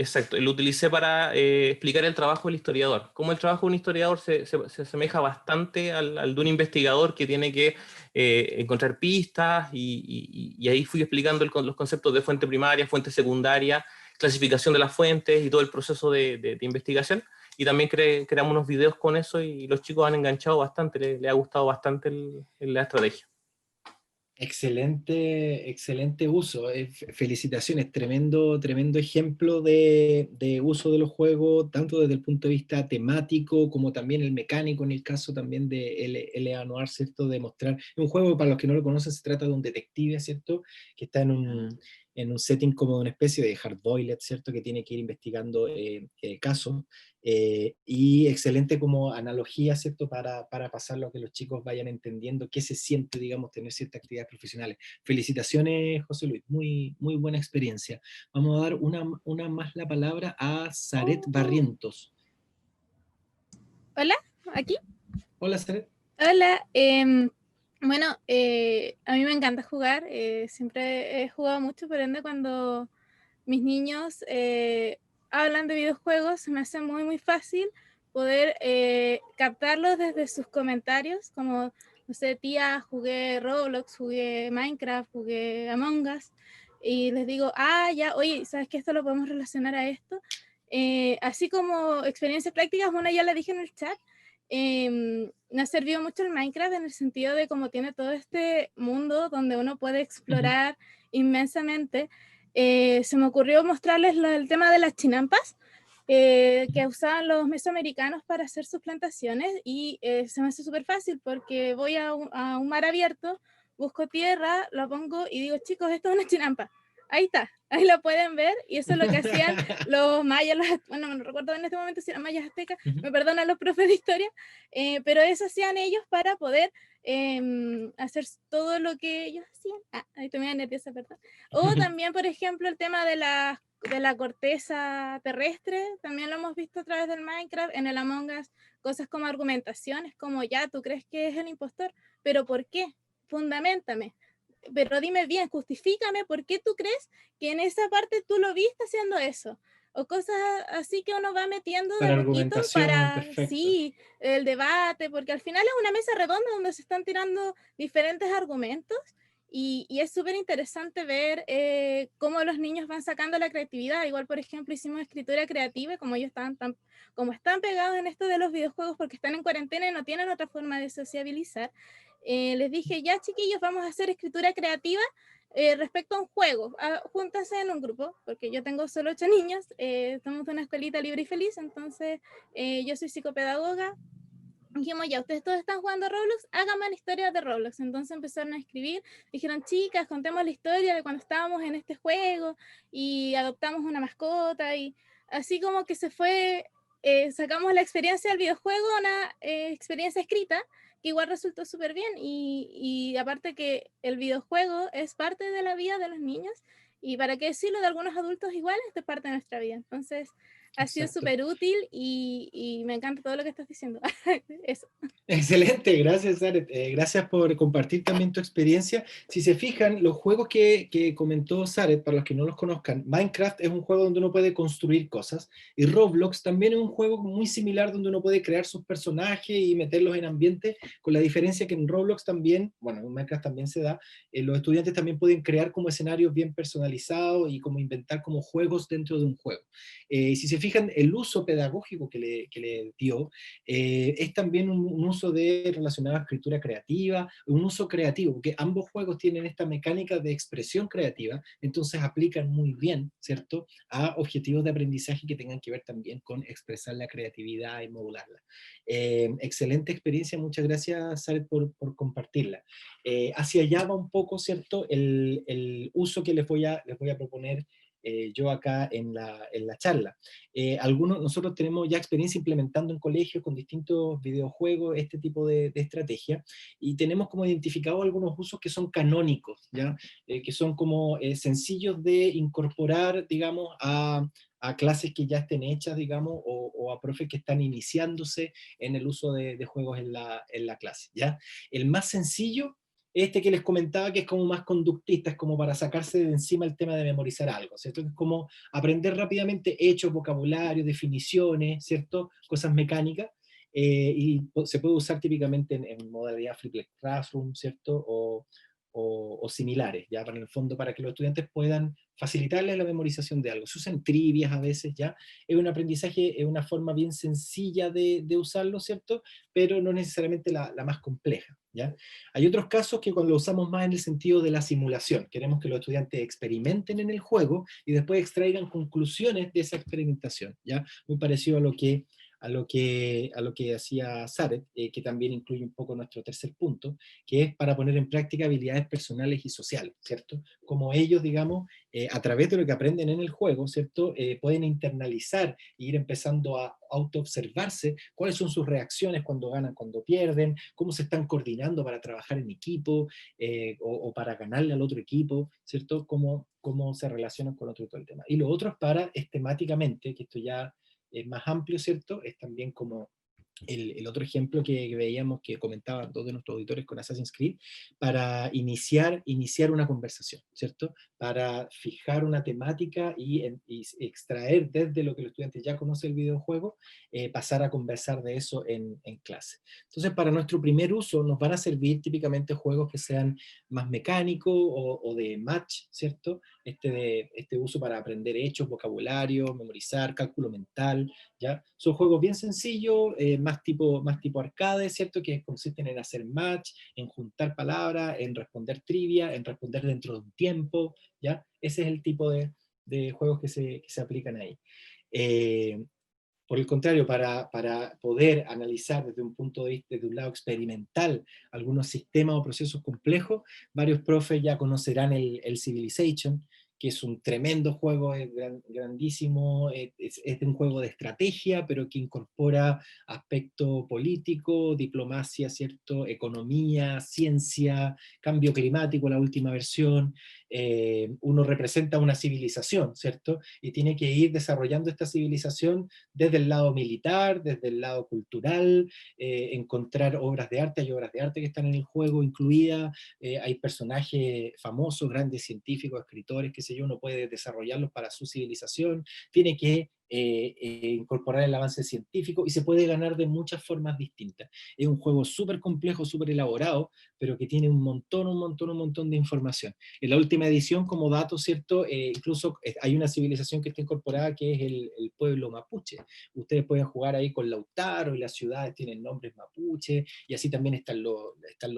Exacto, lo utilicé para explicar el trabajo del historiador. Cómo el trabajo de un historiador se asemeja bastante al de un investigador que tiene que encontrar pistas y ahí fui explicando los conceptos de fuente primaria, fuente secundaria, clasificación de las fuentes y todo el proceso de investigación. Y también creamos unos videos con eso y los chicos han enganchado bastante, les ha gustado bastante la estrategia. Excelente, excelente uso. Felicitaciones, tremendo ejemplo de uso de los juegos, tanto desde el punto de vista temático como también el mecánico, en el caso también de L.A. Noir, ¿cierto? De mostrar, es un juego, para los que no lo conocen, se trata de un detective, ¿cierto? Que está en un setting como de una especie de hard-boiled, ¿cierto? Que tiene que ir investigando casos. Y excelente como analogía, ¿cierto? Para pasarlo a que los chicos vayan entendiendo qué se siente, digamos, tener ciertas actividades profesionales. Felicitaciones, José Luis, muy buena experiencia. Vamos a dar una más la palabra a Zaret Barrientos. Hola, ¿aquí? Hola, Zaret. Hola, bueno, a mí me encanta jugar, siempre he jugado mucho, por ende cuando mis niños hablan de videojuegos, se me hace muy fácil poder captarlos desde sus comentarios, como, no sé, tía, jugué Roblox, jugué Minecraft, jugué Among Us, y les digo, ya, oye, ¿sabes que esto lo podemos relacionar a esto? Así como experiencias prácticas, una ya la dije en el chat, me ha servido mucho el Minecraft en el sentido de cómo tiene todo este mundo donde uno puede explorar inmensamente. Se me ocurrió mostrarles el tema de las chinampas que usaban los mesoamericanos para hacer sus plantaciones y se me hace súper fácil porque voy a un mar abierto, busco tierra, lo pongo y digo, chicos, esto es una chinampa. Ahí está, ahí lo pueden ver y eso es lo que hacían los mayas, bueno, no recuerdo en este momento si eran mayas aztecas, me perdonan los profes de historia, pero eso hacían ellos para poder hacer todo lo que ellos hacían. Ahí estoy medio nerviosa, ¿verdad? O también, por ejemplo, el tema de la corteza terrestre, también lo hemos visto a través del Minecraft, en el Among Us, cosas como argumentaciones, como ya, tú crees que es el impostor, pero ¿por qué? Fundamentame. Pero dime bien, justifícame por qué tú crees que en esa parte tú lo viste haciendo eso. O cosas así que uno va metiendo de Para poquito para, perfecto. sí, el debate, porque al final es una mesa redonda donde se están tirando diferentes argumentos y es súper interesante ver cómo los niños van sacando la creatividad. Igual, por ejemplo, hicimos escritura creativa, como ellos como están pegados en esto de los videojuegos porque están en cuarentena y no tienen otra forma de sociabilizar. Les dije, ya chiquillos, vamos a hacer escritura creativa respecto a un juego, júntense en un grupo, porque yo tengo solo 8 niños, estamos en una escuelita libre y feliz, entonces yo soy psicopedagoga. Dijimos, ya, ustedes todos están jugando a Roblox, háganme historias de Roblox. Entonces empezaron a escribir, dijeron, chicas, contemos la historia de cuando estábamos en este juego y adoptamos una mascota, y así como que se fue, sacamos la experiencia del videojuego, una experiencia escrita, que igual resultó súper bien, y aparte que el videojuego es parte de la vida de los niños, y para qué decirlo, de algunos adultos igual, es parte de nuestra vida. Entonces ha sido súper útil y me encanta todo lo que estás diciendo. Eso. Excelente, gracias, Zaret. Gracias por compartir también tu experiencia. Si se fijan, los juegos que comentó Zaret, para los que no los conozcan, Minecraft es un juego donde uno puede construir cosas, y Roblox también es un juego muy similar donde uno puede crear sus personajes y meterlos en ambiente, con la diferencia que en Roblox también, bueno, en Minecraft también se da, los estudiantes también pueden crear como escenarios bien personalizados y como inventar como juegos dentro de un juego. Si se fijan, el uso pedagógico que le dio es también un uso relacionado a escritura creativa, un uso creativo, porque ambos juegos tienen esta mecánica de expresión creativa, entonces aplican muy bien, ¿cierto?, a objetivos de aprendizaje que tengan que ver también con expresar la creatividad y modularla. Excelente experiencia, muchas gracias, Zaret, por compartirla. Hacia allá va un poco, ¿cierto?, el uso que les voy a proponer yo acá en la charla. Nosotros tenemos ya experiencia implementando en colegios con distintos videojuegos este tipo de estrategia, y tenemos como identificado algunos usos que son canónicos, ¿ya? Que son como sencillos de incorporar, digamos, a clases que ya estén hechas, digamos, o a profes que están iniciándose en el uso de juegos en la clase, ¿ya? El más sencillo, este que les comentaba, que es como más conductista, es como para sacarse de encima el tema de memorizar algo, ¿cierto? Es como aprender rápidamente hechos, vocabulario, definiciones, ¿cierto? Cosas mecánicas, se puede usar típicamente en modalidad Flipped Classroom, ¿cierto? O similares, ya, para en el fondo, para que los estudiantes puedan facilitarles la memorización de algo. Se usan trivias a veces, ya. Es un aprendizaje, es una forma bien sencilla de usarlo, ¿cierto? Pero no necesariamente la más compleja, ¿ya? Hay otros casos que cuando lo usamos más en el sentido de la simulación. Queremos que los estudiantes experimenten en el juego y después extraigan conclusiones de esa experimentación, ¿ya? Muy parecido a lo que hacía Saret, que también incluye un poco nuestro tercer punto, que es para poner en práctica habilidades personales y sociales, ¿cierto? Como ellos, digamos, a través de lo que aprenden en el juego, ¿cierto? Pueden internalizar e ir empezando a autoobservarse cuáles son sus reacciones cuando ganan, cuando pierden, cómo se están coordinando para trabajar en equipo, o para ganarle al otro equipo, ¿cierto? Cómo se relacionan con otro y todo el tema. Y lo otro es temáticamente, que esto ya es más amplio, ¿cierto? Es también como el otro ejemplo que veíamos, que comentaban dos de nuestros auditores con Assassin's Creed, para iniciar una conversación, ¿cierto? Para fijar una temática y extraer desde lo que los estudiantes ya conocen el videojuego, pasar a conversar de eso en clase. Entonces, para nuestro primer uso nos van a servir típicamente juegos que sean más mecánicos o de match, ¿cierto? Este uso para aprender hechos, vocabulario, memorizar, cálculo mental, ¿ya? Son juegos bien sencillos, más tipo arcade, ¿cierto? Que consisten en hacer match, en juntar palabras, en responder trivia, en responder dentro de un tiempo, ¿ya? Ese es el tipo de juegos que se aplican ahí. Por el contrario, para poder analizar desde un punto de vista, desde un lado experimental, algunos sistemas o procesos complejos, varios profes ya conocerán el Civilization, que es un tremendo juego, es grandísimo, es un juego de estrategia, pero que incorpora aspecto político, diplomacia, ¿cierto? Economía, ciencia, cambio climático, la última versión. Uno representa una civilización, ¿cierto? Y tiene que ir desarrollando esta civilización desde el lado militar, desde el lado cultural, encontrar obras de arte, hay obras de arte que están en el juego incluidas, hay personajes famosos, grandes científicos, escritores, qué sé yo, uno puede desarrollarlos para su civilización, tiene que incorporar el avance científico, y se puede ganar de muchas formas distintas. Es un juego súper complejo, súper elaborado, pero que tiene un montón de información. En la última edición, como dato, ¿cierto? Incluso hay una civilización que está incorporada, que es el pueblo mapuche. Ustedes pueden jugar ahí con Lautaro, y las ciudades tienen nombres mapuche, y así también están los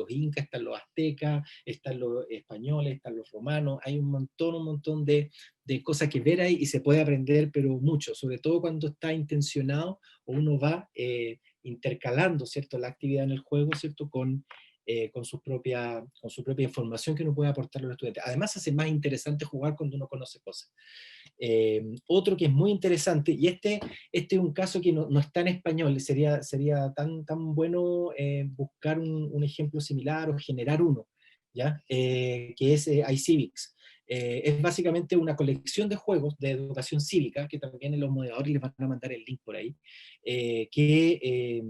incas, están los aztecas, están los españoles, están los romanos. Hay un montón de cosas que ver ahí, y se puede aprender, pero mucho, sobre todo cuando está intencionado, o uno va intercalando, ¿cierto?, la actividad en el juego, ¿cierto?, con su propia información que uno puede aportar a los estudiantes. Además, hace más interesante jugar cuando uno conoce cosas. Otro que es muy interesante, y este es un caso que no está en español, sería tan bueno buscar un ejemplo similar o generar uno, ¿ya? Que es iCivics. Es básicamente una colección de juegos de educación cívica, que también en los moderadores les van a mandar el link por ahí, que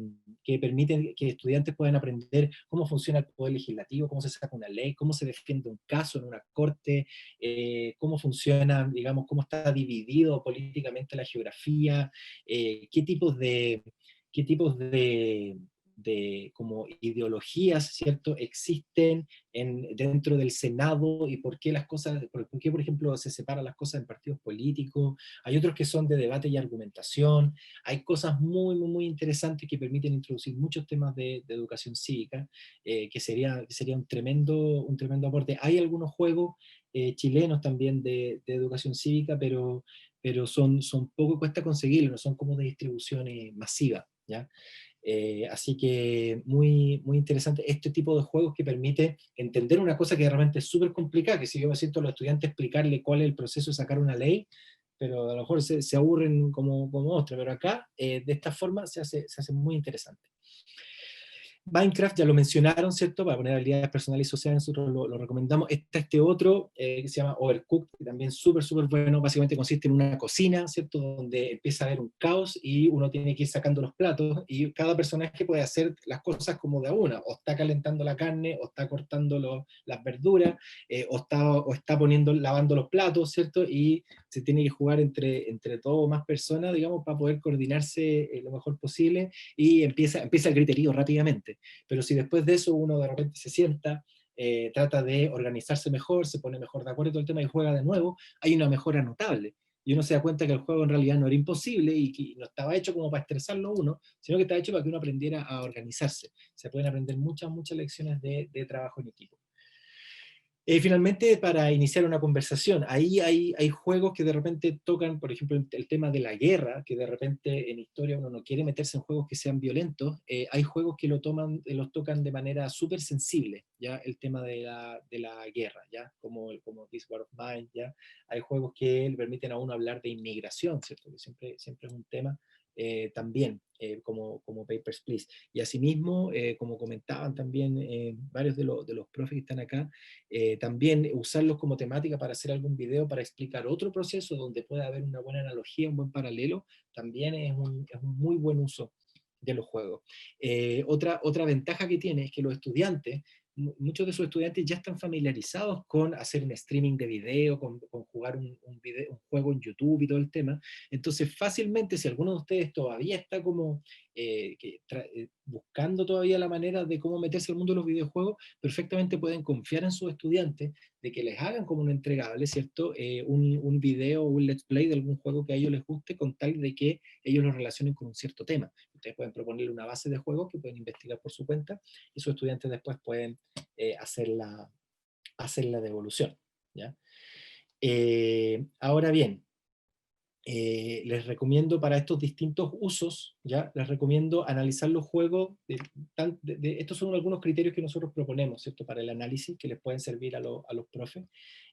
permiten que estudiantes puedan aprender cómo funciona el poder legislativo, cómo se saca una ley, cómo se defiende un caso en una corte, cómo funciona, digamos, cómo está dividido políticamente la geografía, qué tipos de como ideologías, ¿cierto?, existen dentro del Senado, y por qué por ejemplo, se separan las cosas en partidos políticos. Hay otros que son de debate y argumentación. Hay cosas muy interesantes que permiten introducir muchos temas de educación cívica, que sería un tremendo aporte. Hay algunos juegos chilenos también de educación cívica, pero son poco, cuesta conseguirlos, no son como de distribución masiva, ¿ya? Así que muy, muy interesante este tipo de juegos que permite entender una cosa que realmente es súper complicada, que si yo me siento a los estudiantes explicarle cuál es el proceso de sacar una ley, pero a lo mejor se aburren como otra, pero acá de esta forma se hace muy interesante. Minecraft ya lo mencionaron, ¿cierto? Para poner habilidades personales y sociales, nosotros lo recomendamos. Está este otro que se llama Overcooked, que también es súper, súper bueno. Básicamente consiste en una cocina, ¿cierto? Donde empieza a haber un caos y uno tiene que ir sacando los platos y cada personaje puede hacer las cosas como de a una. O está calentando la carne, o está cortando las verduras, o está lavando los platos, ¿cierto? Y se tiene que jugar entre dos o más personas, digamos, para poder coordinarse lo mejor posible y empieza el griterío rápidamente. Pero si después de eso uno de repente se sienta, trata de organizarse mejor, se pone mejor de acuerdo en todo el tema y juega de nuevo, hay una mejora notable. Y uno se da cuenta que el juego en realidad no era imposible y que no estaba hecho como para estresarlo uno, sino que estaba hecho para que uno aprendiera a organizarse. Se pueden aprender muchas, muchas lecciones de trabajo en equipo. Finalmente, para iniciar una conversación, ahí hay juegos que de repente tocan, por ejemplo, el tema de la guerra, que de repente en historia uno no quiere meterse en juegos que sean violentos. Hay juegos que los tocan de manera súper sensible, ¿ya? El tema de la guerra, ¿ya? Como This War of Mine, ¿ya? Hay juegos que le permiten a uno hablar de inmigración, ¿cierto? Que siempre es un tema. También, como Papers, Please. Y asimismo, como comentaban también varios de los profes que están acá, también usarlos como temática para hacer algún video, para explicar otro proceso donde pueda haber una buena analogía, un buen paralelo, también es un muy buen uso de los juegos. Otra ventaja que tiene es que los estudiantes, muchos de sus estudiantes ya están familiarizados con hacer un streaming de video, con jugar un juego en YouTube y todo el tema. Entonces, fácilmente, si alguno de ustedes todavía está como buscando todavía la manera de cómo meterse al mundo de los videojuegos, perfectamente pueden confiar en sus estudiantes de que les hagan como un entregable, ¿cierto? Un video o un let's play de algún juego que a ellos les guste, con tal de que ellos lo relacionen con un cierto tema. Ustedes pueden proponerle una base de juegos que pueden investigar por su cuenta y sus estudiantes después pueden hacer la devolución, ¿ya? Ahora bien, les recomiendo para estos distintos usos, ¿ya? Les recomiendo analizar los juegos, estos son algunos criterios que nosotros proponemos, ¿cierto? Para el análisis, que les pueden servir a los profes,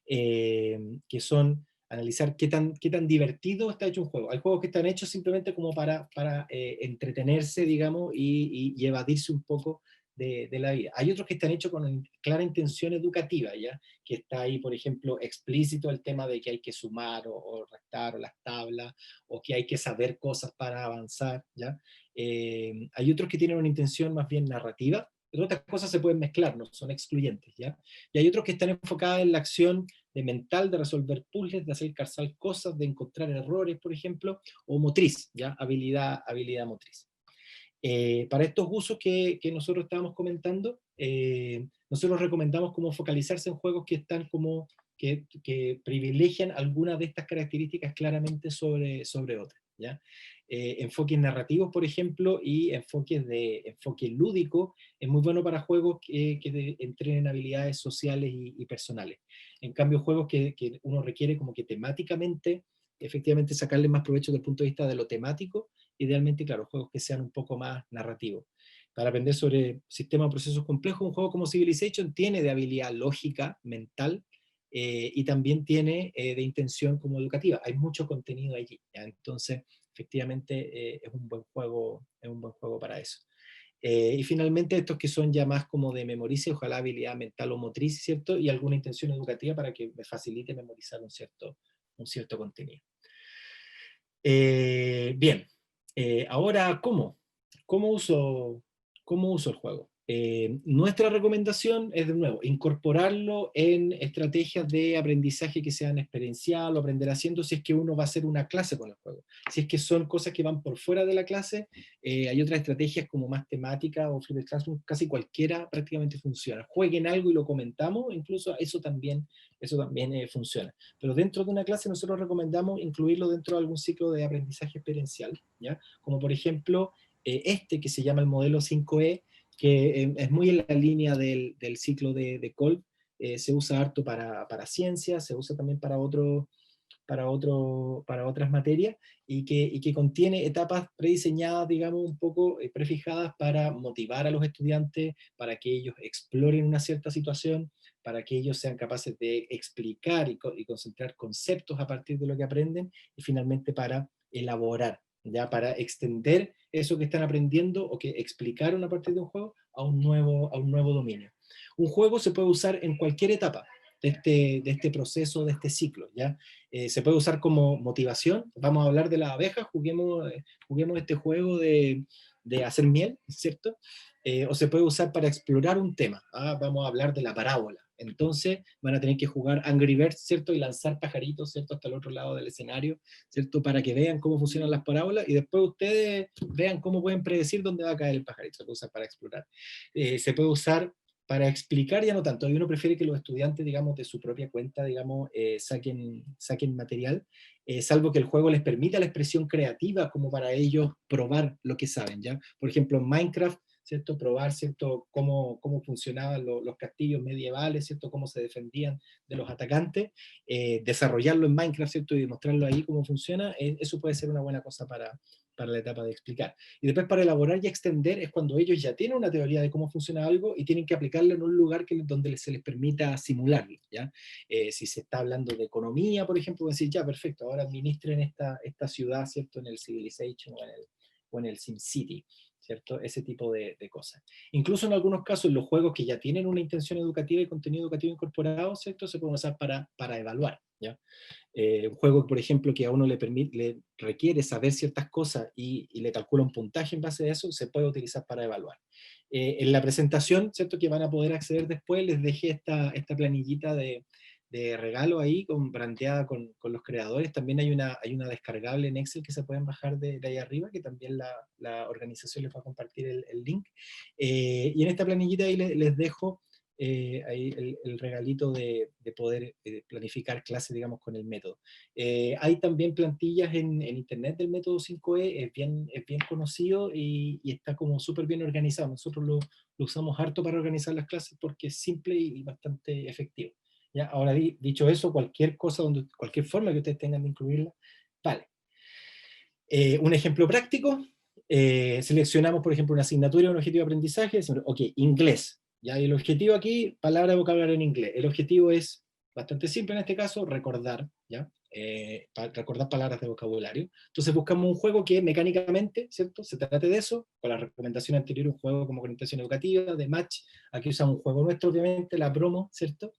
que son analizar qué tan divertido está hecho un juego. Hay juegos que están hechos simplemente como para entretenerse, digamos, y evadirse un poco de la vida. Hay otros que están hechos con clara intención educativa, ¿ya? Que está ahí, por ejemplo, explícito el tema de que hay que sumar o restar o las tablas, o que hay que saber cosas para avanzar, ¿ya? Hay otros que tienen una intención más bien narrativa, pero otras cosas se pueden mezclar, no son excluyentes, ¿ya? Y hay otros que están enfocados en la acción mental, de resolver puzzles, de hacer calzar cosas, de encontrar errores, por ejemplo, o motriz, ¿ya? Habilidad motriz. Para estos usos que nosotros estábamos comentando, nosotros recomendamos como focalizarse en juegos que están como que privilegian algunas de estas características claramente sobre otras, ¿ya? Enfoques narrativos, por ejemplo, y enfoque lúdico, es muy bueno para juegos que entrenen habilidades sociales y personales. En cambio, juegos que uno requiere como que temáticamente, efectivamente, sacarle más provecho desde el punto de vista de lo temático, idealmente, claro, juegos que sean un poco más narrativos. Para aprender sobre sistemas o procesos complejos, un juego como Civilization tiene de habilidad lógica, mental, y también tiene de intención como educativa. Hay mucho contenido allí, ¿ya? Entonces, efectivamente, es un buen juego para eso. Y finalmente, estos que son ya más como de memorice, ojalá habilidad mental o motriz, ¿cierto? Y alguna intención educativa para que me facilite memorizar un cierto contenido. Bien. Ahora, ¿cómo uso el juego? Nuestra recomendación es, de nuevo, incorporarlo en estrategias de aprendizaje que sean experiencial o aprender haciendo, si es que uno va a hacer una clase con el juego. Si es que son cosas que van por fuera de la clase, hay otras estrategias como más temáticas o Flipped Classroom, casi cualquiera prácticamente funciona. Jueguen algo y lo comentamos, incluso eso también funciona. Pero dentro de una clase nosotros recomendamos incluirlo dentro de algún ciclo de aprendizaje experiencial, ¿ya? Como por ejemplo que se llama el modelo 5E, que es muy en la línea del ciclo de Kolb. Se usa harto para ciencia, se usa también para otros para otras materias, y que contiene etapas prediseñadas, digamos, un poco prefijadas para motivar a los estudiantes, para que ellos exploren una cierta situación, para que ellos sean capaces de explicar y concentrar conceptos a partir de lo que aprenden, y finalmente para elaborar, ya para extender eso que están aprendiendo o que explicaron a partir de un juego a un nuevo dominio. Un juego se puede usar en cualquier etapa de este proceso, de este ciclo, ¿ya? Se puede usar como motivación. Vamos a hablar de las abejas, juguemos este juego de hacer miel, ¿cierto? O se puede usar para explorar un tema. Vamos a hablar de la parábola. Entonces van a tener que jugar Angry Birds, ¿cierto? Y lanzar pajaritos, ¿cierto? Hasta el otro lado del escenario, ¿cierto? Para que vean cómo funcionan las parábolas y después ustedes vean cómo pueden predecir dónde va a caer el pajarito. Se puede usar para explorar. Se puede usar para explicar, ya no tanto. Hay uno prefiere que los estudiantes, digamos, de su propia cuenta, digamos, saquen material, salvo que el juego les permita la expresión creativa como para ellos probar lo que saben, ¿ya? Por ejemplo, en Minecraft, ¿cierto? Probar, ¿cierto? Cómo funcionaban los castillos medievales, ¿cierto? Cómo se defendían de los atacantes, desarrollarlo en Minecraft, ¿cierto? Y demostrarlo ahí cómo funciona, eso puede ser una buena cosa para la etapa de explicar. Y después para elaborar y extender es cuando ellos ya tienen una teoría de cómo funciona algo y tienen que aplicarlo en un lugar donde se les permita simularlo, ¿ya? Si se está hablando de economía, por ejemplo, decir, ya, perfecto, ahora administren esta ciudad, ¿cierto? En el Civilization o en el SimCity, ¿cierto? Ese tipo de cosas. Incluso en algunos casos, en los juegos que ya tienen una intención educativa y contenido educativo incorporado, ¿cierto? Se pueden usar para evaluar, ¿ya? Un juego, por ejemplo, que a uno le requiere saber ciertas cosas y le calcula un puntaje en base a eso, se puede utilizar para evaluar. En la presentación, ¿cierto? Que van a poder acceder después, les dejé esta planillita de regalo ahí, brandeada con los creadores. También hay una descargable en Excel que se pueden bajar de ahí arriba, que también la organización les va a compartir el link. Y en esta planillita ahí les dejo ahí el regalito de poder planificar clases, digamos, con el método. Hay también plantillas en internet del método 5E, es bien conocido y está como súper bien organizado. Nosotros lo usamos harto para organizar las clases porque es simple y bastante efectivo. ¿Ya? Ahora, dicho eso, cualquier cosa, cualquier forma que ustedes tengan de incluirla, vale. Un ejemplo práctico, seleccionamos, por ejemplo, una asignatura, un objetivo de aprendizaje, decimos, ok, inglés. ¿Ya? Y el objetivo aquí, palabra de vocabulario en inglés. El objetivo es bastante simple en este caso, recordar, ¿ya? Recordar palabras de vocabulario. Entonces buscamos un juego que mecánicamente, ¿cierto? Se trate de eso, con la recomendación anterior, un juego como orientación educativa, de match. Aquí usamos un juego nuestro, obviamente, la promo, ¿cierto?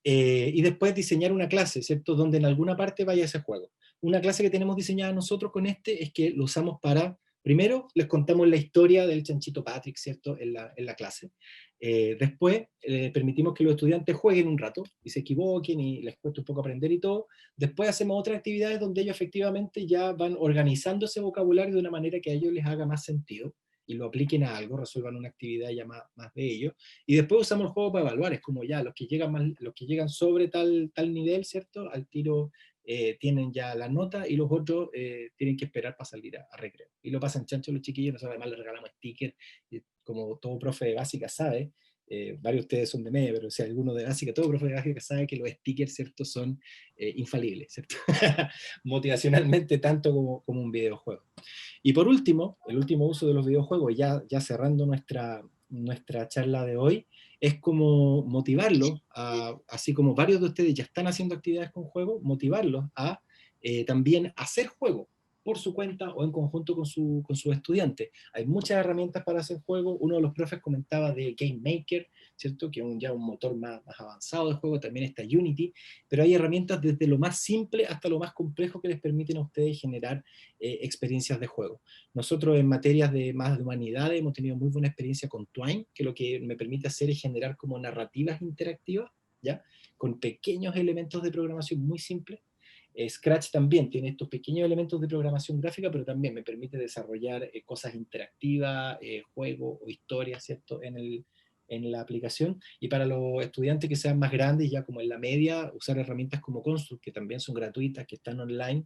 Y después diseñar una clase, ¿cierto? Donde en alguna parte vaya ese juego. Una clase que tenemos diseñada nosotros con es que lo usamos para, primero, les contamos la historia del chanchito Patrick, ¿cierto? En la clase. Después, permitimos que los estudiantes jueguen un rato y se equivoquen y les cuesta un poco aprender y todo. Después hacemos otras actividades donde ellos efectivamente ya van organizando ese vocabulario de una manera que a ellos les haga más sentido y lo apliquen a algo, resuelvan una actividad ya más de ellos. Y después usamos el juego para evaluar, es como ya los que llegan sobre tal nivel, ¿cierto? Al tiro tienen ya la nota y los otros tienen que esperar para salir a recreo. Y lo pasan chancho los chiquillos, nosotros además les regalamos stickers, como todo profe de básica sabe, varios de ustedes son de media, pero si alguno de básica, todo profe de básica sabe que los stickers, ¿cierto? Son infalibles, ¿cierto? Motivacionalmente tanto como un videojuego. Y por último, el último uso de los videojuegos, ya cerrando nuestra charla de hoy, es como motivarlos, así como varios de ustedes ya están haciendo actividades con juegos, motivarlos a también hacer juegos por su cuenta o en conjunto con sus estudiantes. Hay muchas herramientas para hacer juegos. Uno de los profes comentaba de Game Maker, ¿cierto? Que es ya un motor más avanzado de juego. También está Unity, pero hay herramientas desde lo más simple hasta lo más complejo que les permiten a ustedes generar experiencias de juego. Nosotros en materias más de humanidades hemos tenido muy buena experiencia con Twine, que lo que me permite hacer es generar como narrativas interactivas, ¿ya? Con pequeños elementos de programación muy simples. Scratch también tiene estos pequeños elementos de programación gráfica, pero también me permite desarrollar cosas interactivas, juegos o historias, ¿cierto? En la aplicación. Y para los estudiantes que sean más grandes, ya como en la media, usar herramientas como Construct, que también son gratuitas, que están online,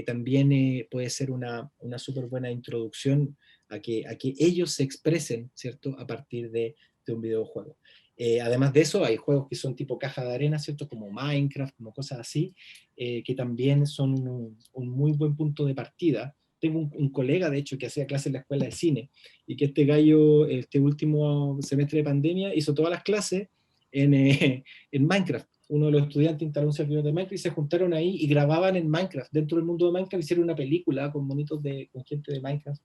también puede ser una súper buena introducción a que ellos se expresen, ¿cierto? A partir de un videojuego. Además de eso, hay juegos que son tipo caja de arena, ¿cierto? Como Minecraft, como cosas así, que también son un muy buen punto de partida. Tengo un colega, de hecho, que hacía clases en la escuela de cine, y que este gallo, este último semestre de pandemia, hizo todas las clases en Minecraft. Uno de los estudiantes instaló un servidor de Minecraft y se juntaron ahí y grababan en Minecraft. Dentro del mundo de Minecraft hicieron una película con monitos con gente de Minecraft,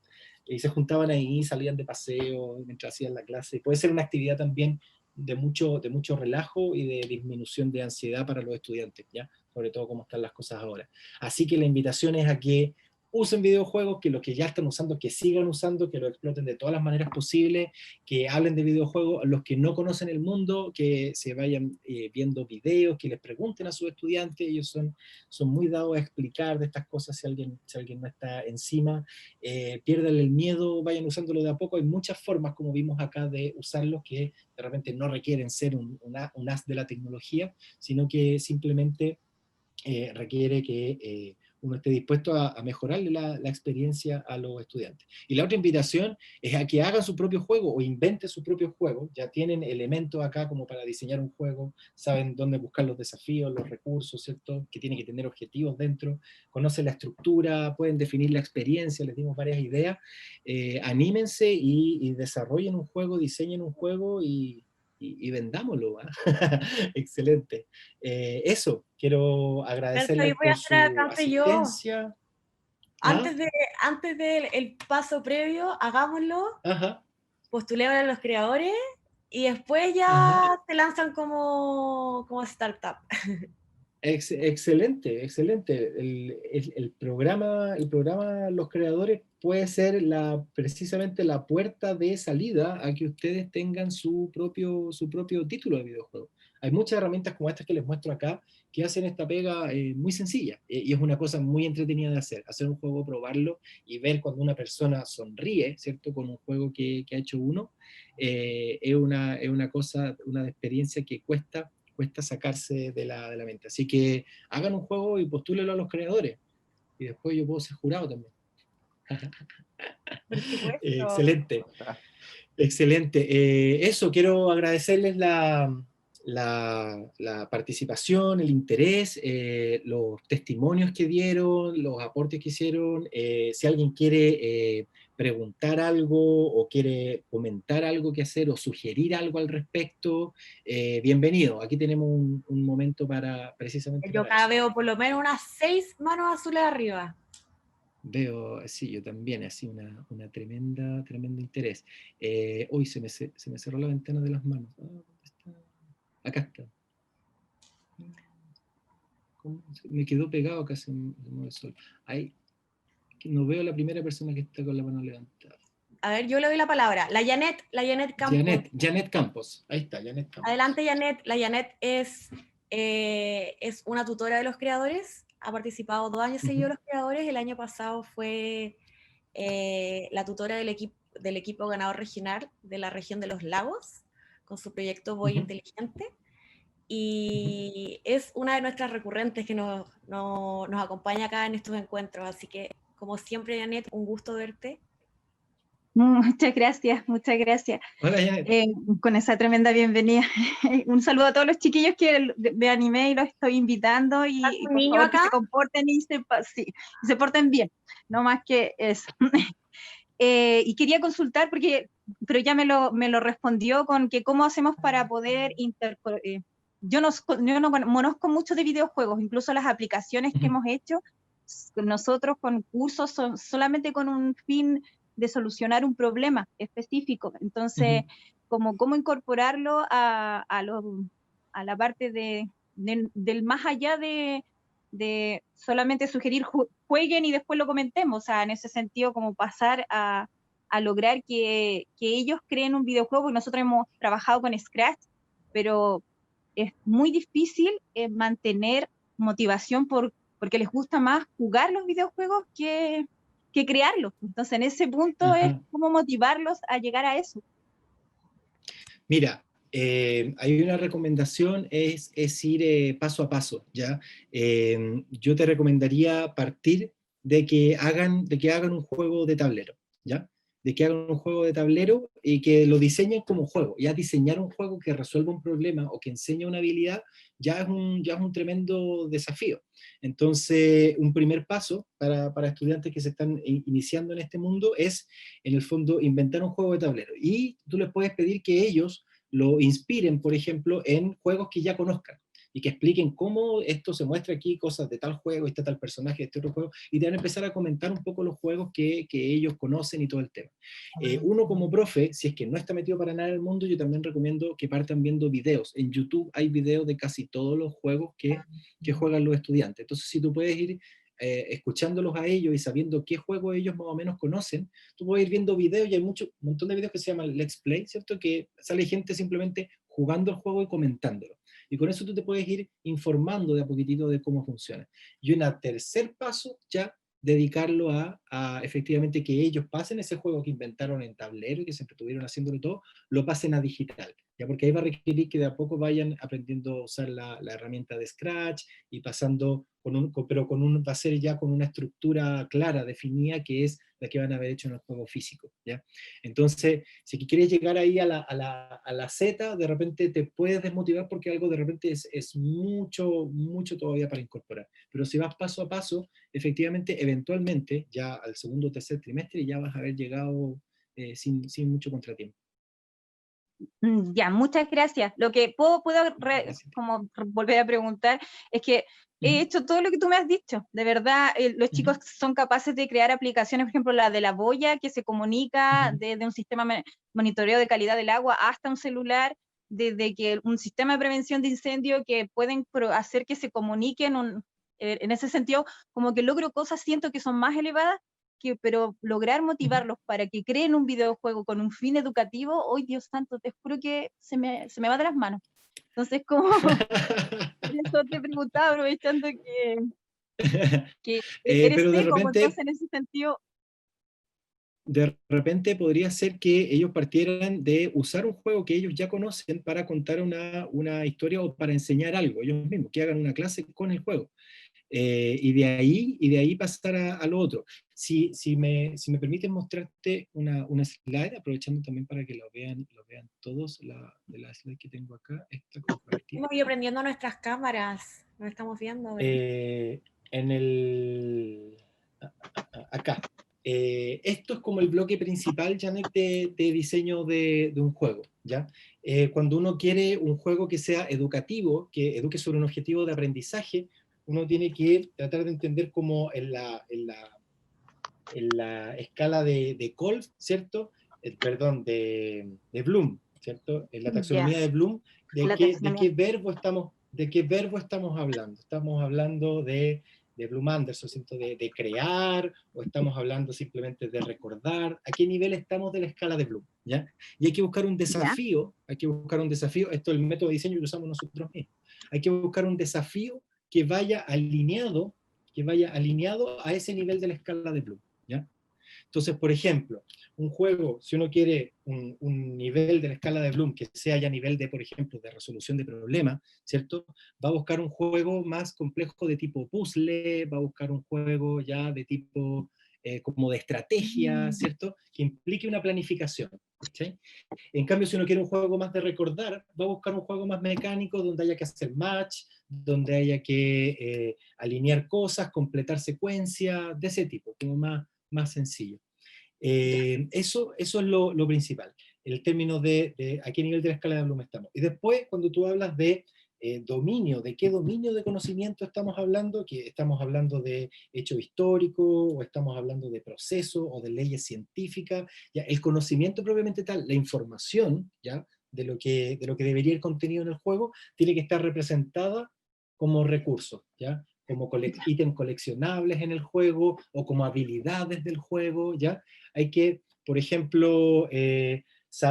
y se juntaban ahí, salían de paseo mientras hacían la clase. Puede ser una actividad también de mucho relajo y de disminución de ansiedad para los estudiantes, ¿ya? Sobre todo como están las cosas ahora. Así que la invitación es a que usen videojuegos, que los que ya están usando, que sigan usando, que lo exploten de todas las maneras posibles, que hablen de videojuegos, los que no conocen el mundo, que se vayan viendo videos, que les pregunten a sus estudiantes, ellos son muy dados a explicar de estas cosas si alguien no está encima, pierdan el miedo, vayan usándolo de a poco, hay muchas formas, como vimos acá, de usarlos que de repente no requieren ser un as de la tecnología, sino que simplemente requiere que uno esté dispuesto a mejorarle la experiencia a los estudiantes. Y la otra invitación es a que hagan su propio juego o inventen su propio juego. Ya tienen elementos acá como para diseñar un juego, saben dónde buscar los desafíos, los recursos, ¿cierto? Que tienen que tener objetivos dentro, conocen la estructura, pueden definir la experiencia, les dimos varias ideas. Anímense y desarrollen un juego, diseñen un juego y vendámoslo. ¿Eh? Excelente. Eso, quiero agradecerles Voy a por hacer su alcance yo. asistencia. Antes del paso previo, hagámoslo, Ajá. postulemos a los creadores y después ya Ajá. se lanzan como startup. Excelente, excelente. El programa Los Creadores puede ser precisamente la puerta de salida a que ustedes tengan su propio título de videojuego. Hay muchas herramientas como estas que les muestro acá que hacen esta pega muy sencilla, y es una cosa muy entretenida de hacer un juego, probarlo y ver cuando una persona sonríe, ¿cierto? Con un juego que ha hecho uno, es una cosa, una experiencia que cuesta sacarse de la mente. Así que hagan un juego y postúlenlo a los creadores. Y después yo puedo ser jurado también. Por supuesto. Excelente. Excelente. Eso, quiero agradecerles la participación, el interés, los testimonios que dieron, los aportes que hicieron. Si alguien quiere preguntar algo o quiere comentar algo que hacer o sugerir algo al respecto, bienvenido. Aquí tenemos un momento para precisamente. Yo acá veo por lo menos unas 6 manos azules arriba. Veo, sí, yo también, así una tremendo interés. Uy, se me cerró la ventana de las manos. Acá está. Me quedó pegado casi el sol. Ahí, no veo a la primera persona que está con la mano levantada. A ver, yo le doy la palabra. La Janet Campos. Janet Campos. Ahí está, Janet Campos. Adelante, Janet. La Janet es una tutora de los creadores. Ha participado 2 años seguidos los creadores. El año pasado fue la tutora del equipo ganador regional de la región de los lagos, con su proyecto Voy Inteligente. Y es una de nuestras recurrentes que nos acompaña acá en estos encuentros. Así que, como siempre, Janet, un gusto verte. Muchas gracias, muchas gracias. Hola, Janet. Con esa tremenda bienvenida. Un saludo a todos los chiquillos que me animé y los estoy invitando, y por favor que se comporten y se porten bien, no más que eso. Y quería consultar, pero ya me lo respondió con que cómo hacemos para poder yo no conozco mucho de videojuegos, incluso las aplicaciones que hemos hecho nosotros con cursos son solamente con un fin de solucionar un problema específico. Entonces, cómo incorporarlo a la parte del más allá de solamente sugerir jueguen y después lo comentemos. O sea, en ese sentido, como pasar a lograr que ellos creen un videojuego, y nosotros hemos trabajado con Scratch, pero es muy difícil mantener motivación porque les gusta más jugar los videojuegos que crearlos. Entonces, en ese punto es cómo motivarlos a llegar a eso. Mira, hay una recomendación, es ir paso a paso, ¿ya? Yo te recomendaría partir de que hagan un juego de tablero, ¿ya? de que hagan un juego de tablero y que lo diseñen como juego. Ya diseñar un juego que resuelva un problema o que enseñe una habilidad ya es un tremendo desafío. Entonces, un primer paso para estudiantes que se están iniciando en este mundo es, en el fondo, inventar un juego de tablero. Y tú les puedes pedir que ellos lo inspiren, por ejemplo, en juegos que ya conozcan, y que expliquen cómo esto se muestra aquí, cosas de tal juego, este tal personaje, este otro juego, y te van a empezar a comentar un poco los juegos que ellos conocen y todo el tema. Uno como profe, si es que no está metido para nada en el mundo, yo también recomiendo que partan viendo videos. En YouTube hay videos de casi todos los juegos que juegan los estudiantes. Entonces, si tú puedes ir escuchándolos a ellos y sabiendo qué juegos ellos más o menos conocen, tú puedes ir viendo videos, y hay un montón de videos que se llaman Let's Play, ¿cierto? Que sale gente simplemente jugando el juego y comentándolo. Y con eso tú te puedes ir informando de a poquitito de cómo funciona. Y un tercer paso, ya dedicarlo a efectivamente que ellos pasen ese juego que inventaron en tablero y que siempre estuvieron haciéndolo todo, lo pasen a digital. Ya, porque ahí va a requerir que de a poco vayan aprendiendo a usar la herramienta de Scratch y pasando, va a ser ya con una estructura clara, definida, que es la que van a haber hecho en el juego físico. ¿Ya? Entonces, si quieres llegar ahí a la Z, de repente te puedes desmotivar porque algo de repente es mucho todavía para incorporar. Pero si vas paso a paso, efectivamente, eventualmente, ya al segundo o tercer trimestre, ya vas a haber llegado sin mucho contratiempo. Ya, muchas gracias. Lo que puedo como volver a preguntar es que he hecho todo lo que tú me has dicho. De verdad, los chicos son capaces de crear aplicaciones, por ejemplo, la de la boya, que se comunica desde un sistema monitoreo de calidad del agua hasta un celular, desde que un sistema de prevención de incendio que pueden hacer que se comuniquen. En ese sentido, como que logro cosas, siento que son más elevadas, pero lograr motivarlos para que creen un videojuego con un fin educativo, hoy Dios santo, te juro que se me va de las manos. Entonces, como por eso te preguntaba, aprovechando que eres pero de seco, repente, entonces en ese sentido... De repente podría ser que ellos partieran de usar un juego que ellos ya conocen para contar una historia o para enseñar algo, ellos mismos, que hagan una clase con el juego. Y de ahí pasar a lo otro. Si me permiten mostrarte una slide, aprovechando también para que lo vean todos, de la slide que tengo acá. Hemos ido prendiendo nuestras cámaras, nos estamos viendo. Acá. Esto es como el bloque principal, Janet, de diseño de un juego, ¿ya? Cuando uno quiere un juego que sea educativo, que eduque sobre un objetivo de aprendizaje, uno tiene que tratar de entender como en la escala de Kolb, ¿cierto? Perdón, de Bloom, ¿cierto? En la taxonomía de Bloom, de qué verbo estamos hablando. Estamos hablando de Bloom Anderson, ¿cierto? De crear, o estamos hablando simplemente de recordar. ¿A qué nivel estamos de la escala de Bloom? ¿Ya? Y hay que buscar un desafío, esto es el método de diseño que usamos nosotros mismos. Hay que buscar un desafío que vaya alineado a ese nivel de la escala de Bloom, ¿ya? Entonces, por ejemplo, un juego, si uno quiere un nivel de la escala de Bloom que sea ya nivel de, por ejemplo, de resolución de problemas, ¿cierto? Va a buscar un juego más complejo de tipo puzzle, va a buscar un juego ya de tipo como de estrategia, ¿cierto? Que implique una planificación, ¿sí? En cambio, si uno quiere un juego más de recordar, va a buscar un juego más mecánico donde haya que hacer match, donde haya que alinear cosas, completar secuencias, de ese tipo, como más sencillo. Eso es lo principal, el término de a qué nivel de la escala de Bloom estamos. Y después, cuando tú hablas de dominio, ¿de qué dominio de conocimiento estamos hablando? Que estamos hablando de hecho histórico, o estamos hablando de proceso, o de leyes científicas, ¿ya? El conocimiento propiamente tal, la información, ¿ya? De lo que debería ir contenido en el juego, tiene que estar representada como recurso, ¿ya? Como ítems coleccionables en el juego, o como habilidades del juego, ¿ya? Hay que, por ejemplo, si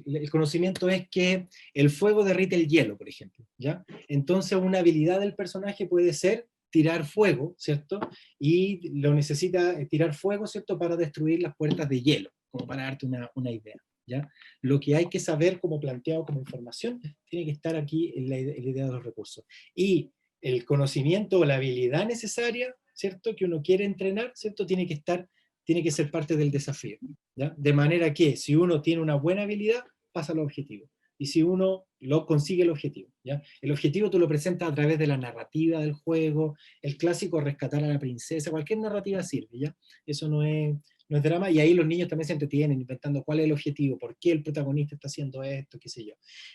el conocimiento es que el fuego derrite el hielo, por ejemplo, ¿ya? Entonces una habilidad del personaje puede ser tirar fuego, ¿cierto? Y lo necesita tirar fuego, ¿cierto? Para destruir las puertas de hielo, como para darte una idea, ¿ya? Lo que hay que saber como planteado como información tiene que estar aquí en la idea de los recursos. Y el conocimiento o la habilidad necesaria, ¿cierto? Que uno quiere entrenar, ¿cierto? Tiene que estar tiene que ser parte del desafío, ¿ya? De manera que si uno tiene una buena habilidad, pasa al objetivo. Y si uno lo consigue el objetivo, ¿ya? El objetivo tú lo presentas a través de la narrativa del juego, el clásico rescatar a la princesa, cualquier narrativa sirve, ¿ya? Eso no es drama, y ahí los niños también se entretienen inventando cuál es el objetivo, por qué el protagonista está haciendo esto, qué sé yo.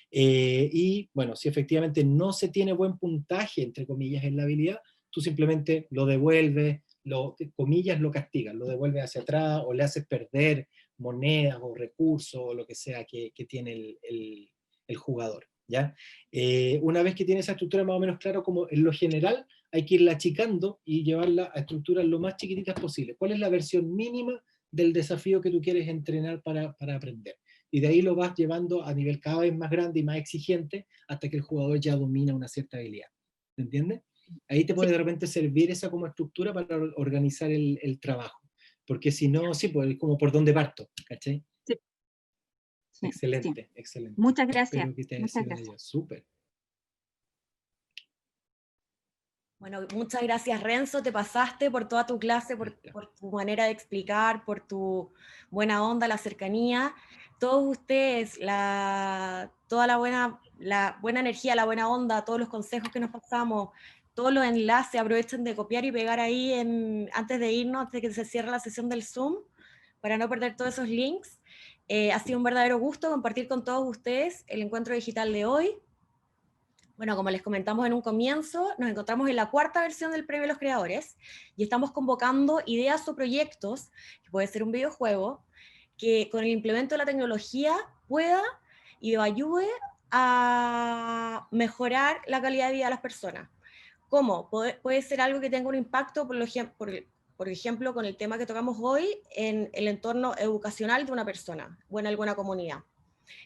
Y bueno, si efectivamente no se tiene buen puntaje, entre comillas, en la habilidad, tú simplemente lo devuelves, comillas, lo castigas, lo devuelves hacia atrás o le haces perder monedas o recursos o lo que sea que tiene el jugador, ¿ya? Una vez que tiene esa estructura más o menos claro, como en lo general, hay que irla achicando y llevarla a estructuras lo más chiquititas posible. ¿Cuál es la versión mínima del desafío que tú quieres entrenar para aprender? Y de ahí lo vas llevando a nivel cada vez más grande y más exigente hasta que el jugador ya domina una cierta habilidad. ¿Me entiendes? Ahí te puede de repente servir esa como estructura para organizar el trabajo. Porque si no, sí, pues es como por dónde parto, ¿cachai? Sí. Sí, excelente, sí. excelente. Muchas gracias. Espero que te haya sido de ayuda. Súper. Bueno, muchas gracias, Renzo, te pasaste por toda tu clase, por tu manera de explicar, por tu buena onda, la cercanía. Todos ustedes, toda la buena energía, la buena onda, todos los consejos que nos pasamos, todos los enlaces, aprovechen de copiar y pegar ahí antes de irnos, antes de que se cierre la sesión del Zoom, para no perder todos esos links. Ha sido un verdadero gusto compartir con todos ustedes el encuentro digital de hoy. Bueno, como les comentamos en un comienzo, nos encontramos en la 4ª versión del Premio de los Creadores y estamos convocando ideas o proyectos, que puede ser un videojuego, que con el implemento de la tecnología pueda y ayude a mejorar la calidad de vida de las personas. ¿Cómo? Puede ser algo que tenga un impacto, por ejemplo, con el tema que tocamos hoy, en el entorno educacional de una persona o en alguna comunidad.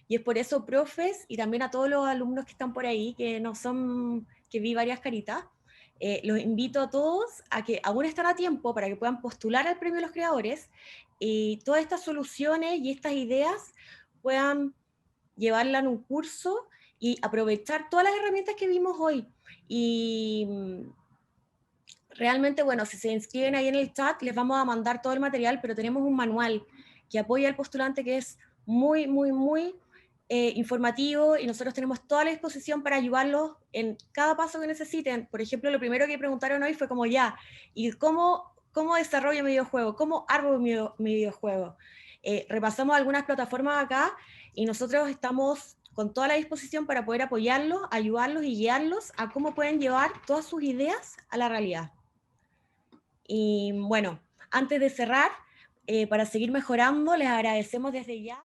Y es por eso, profes, y también a todos los alumnos que están por ahí, que vi varias caritas, los invito a todos a que aún están a tiempo para que puedan postular al Premio de los Creadores y todas estas soluciones y estas ideas puedan llevarla en un curso y aprovechar todas las herramientas que vimos hoy. Y realmente, bueno, si se inscriben ahí en el chat, les vamos a mandar todo el material, pero tenemos un manual que apoya al postulante que es muy, muy, muy informativo, y nosotros tenemos toda la disposición para ayudarlos en cada paso que necesiten. Por ejemplo, lo primero que preguntaron hoy fue como ¿y cómo desarrollo mi videojuego? ¿Cómo armo mi videojuego? Repasamos algunas plataformas acá y nosotros estamos con toda la disposición para poder apoyarlos, ayudarlos y guiarlos a cómo pueden llevar todas sus ideas a la realidad. Y bueno, antes de cerrar, para seguir mejorando, les agradecemos desde ya.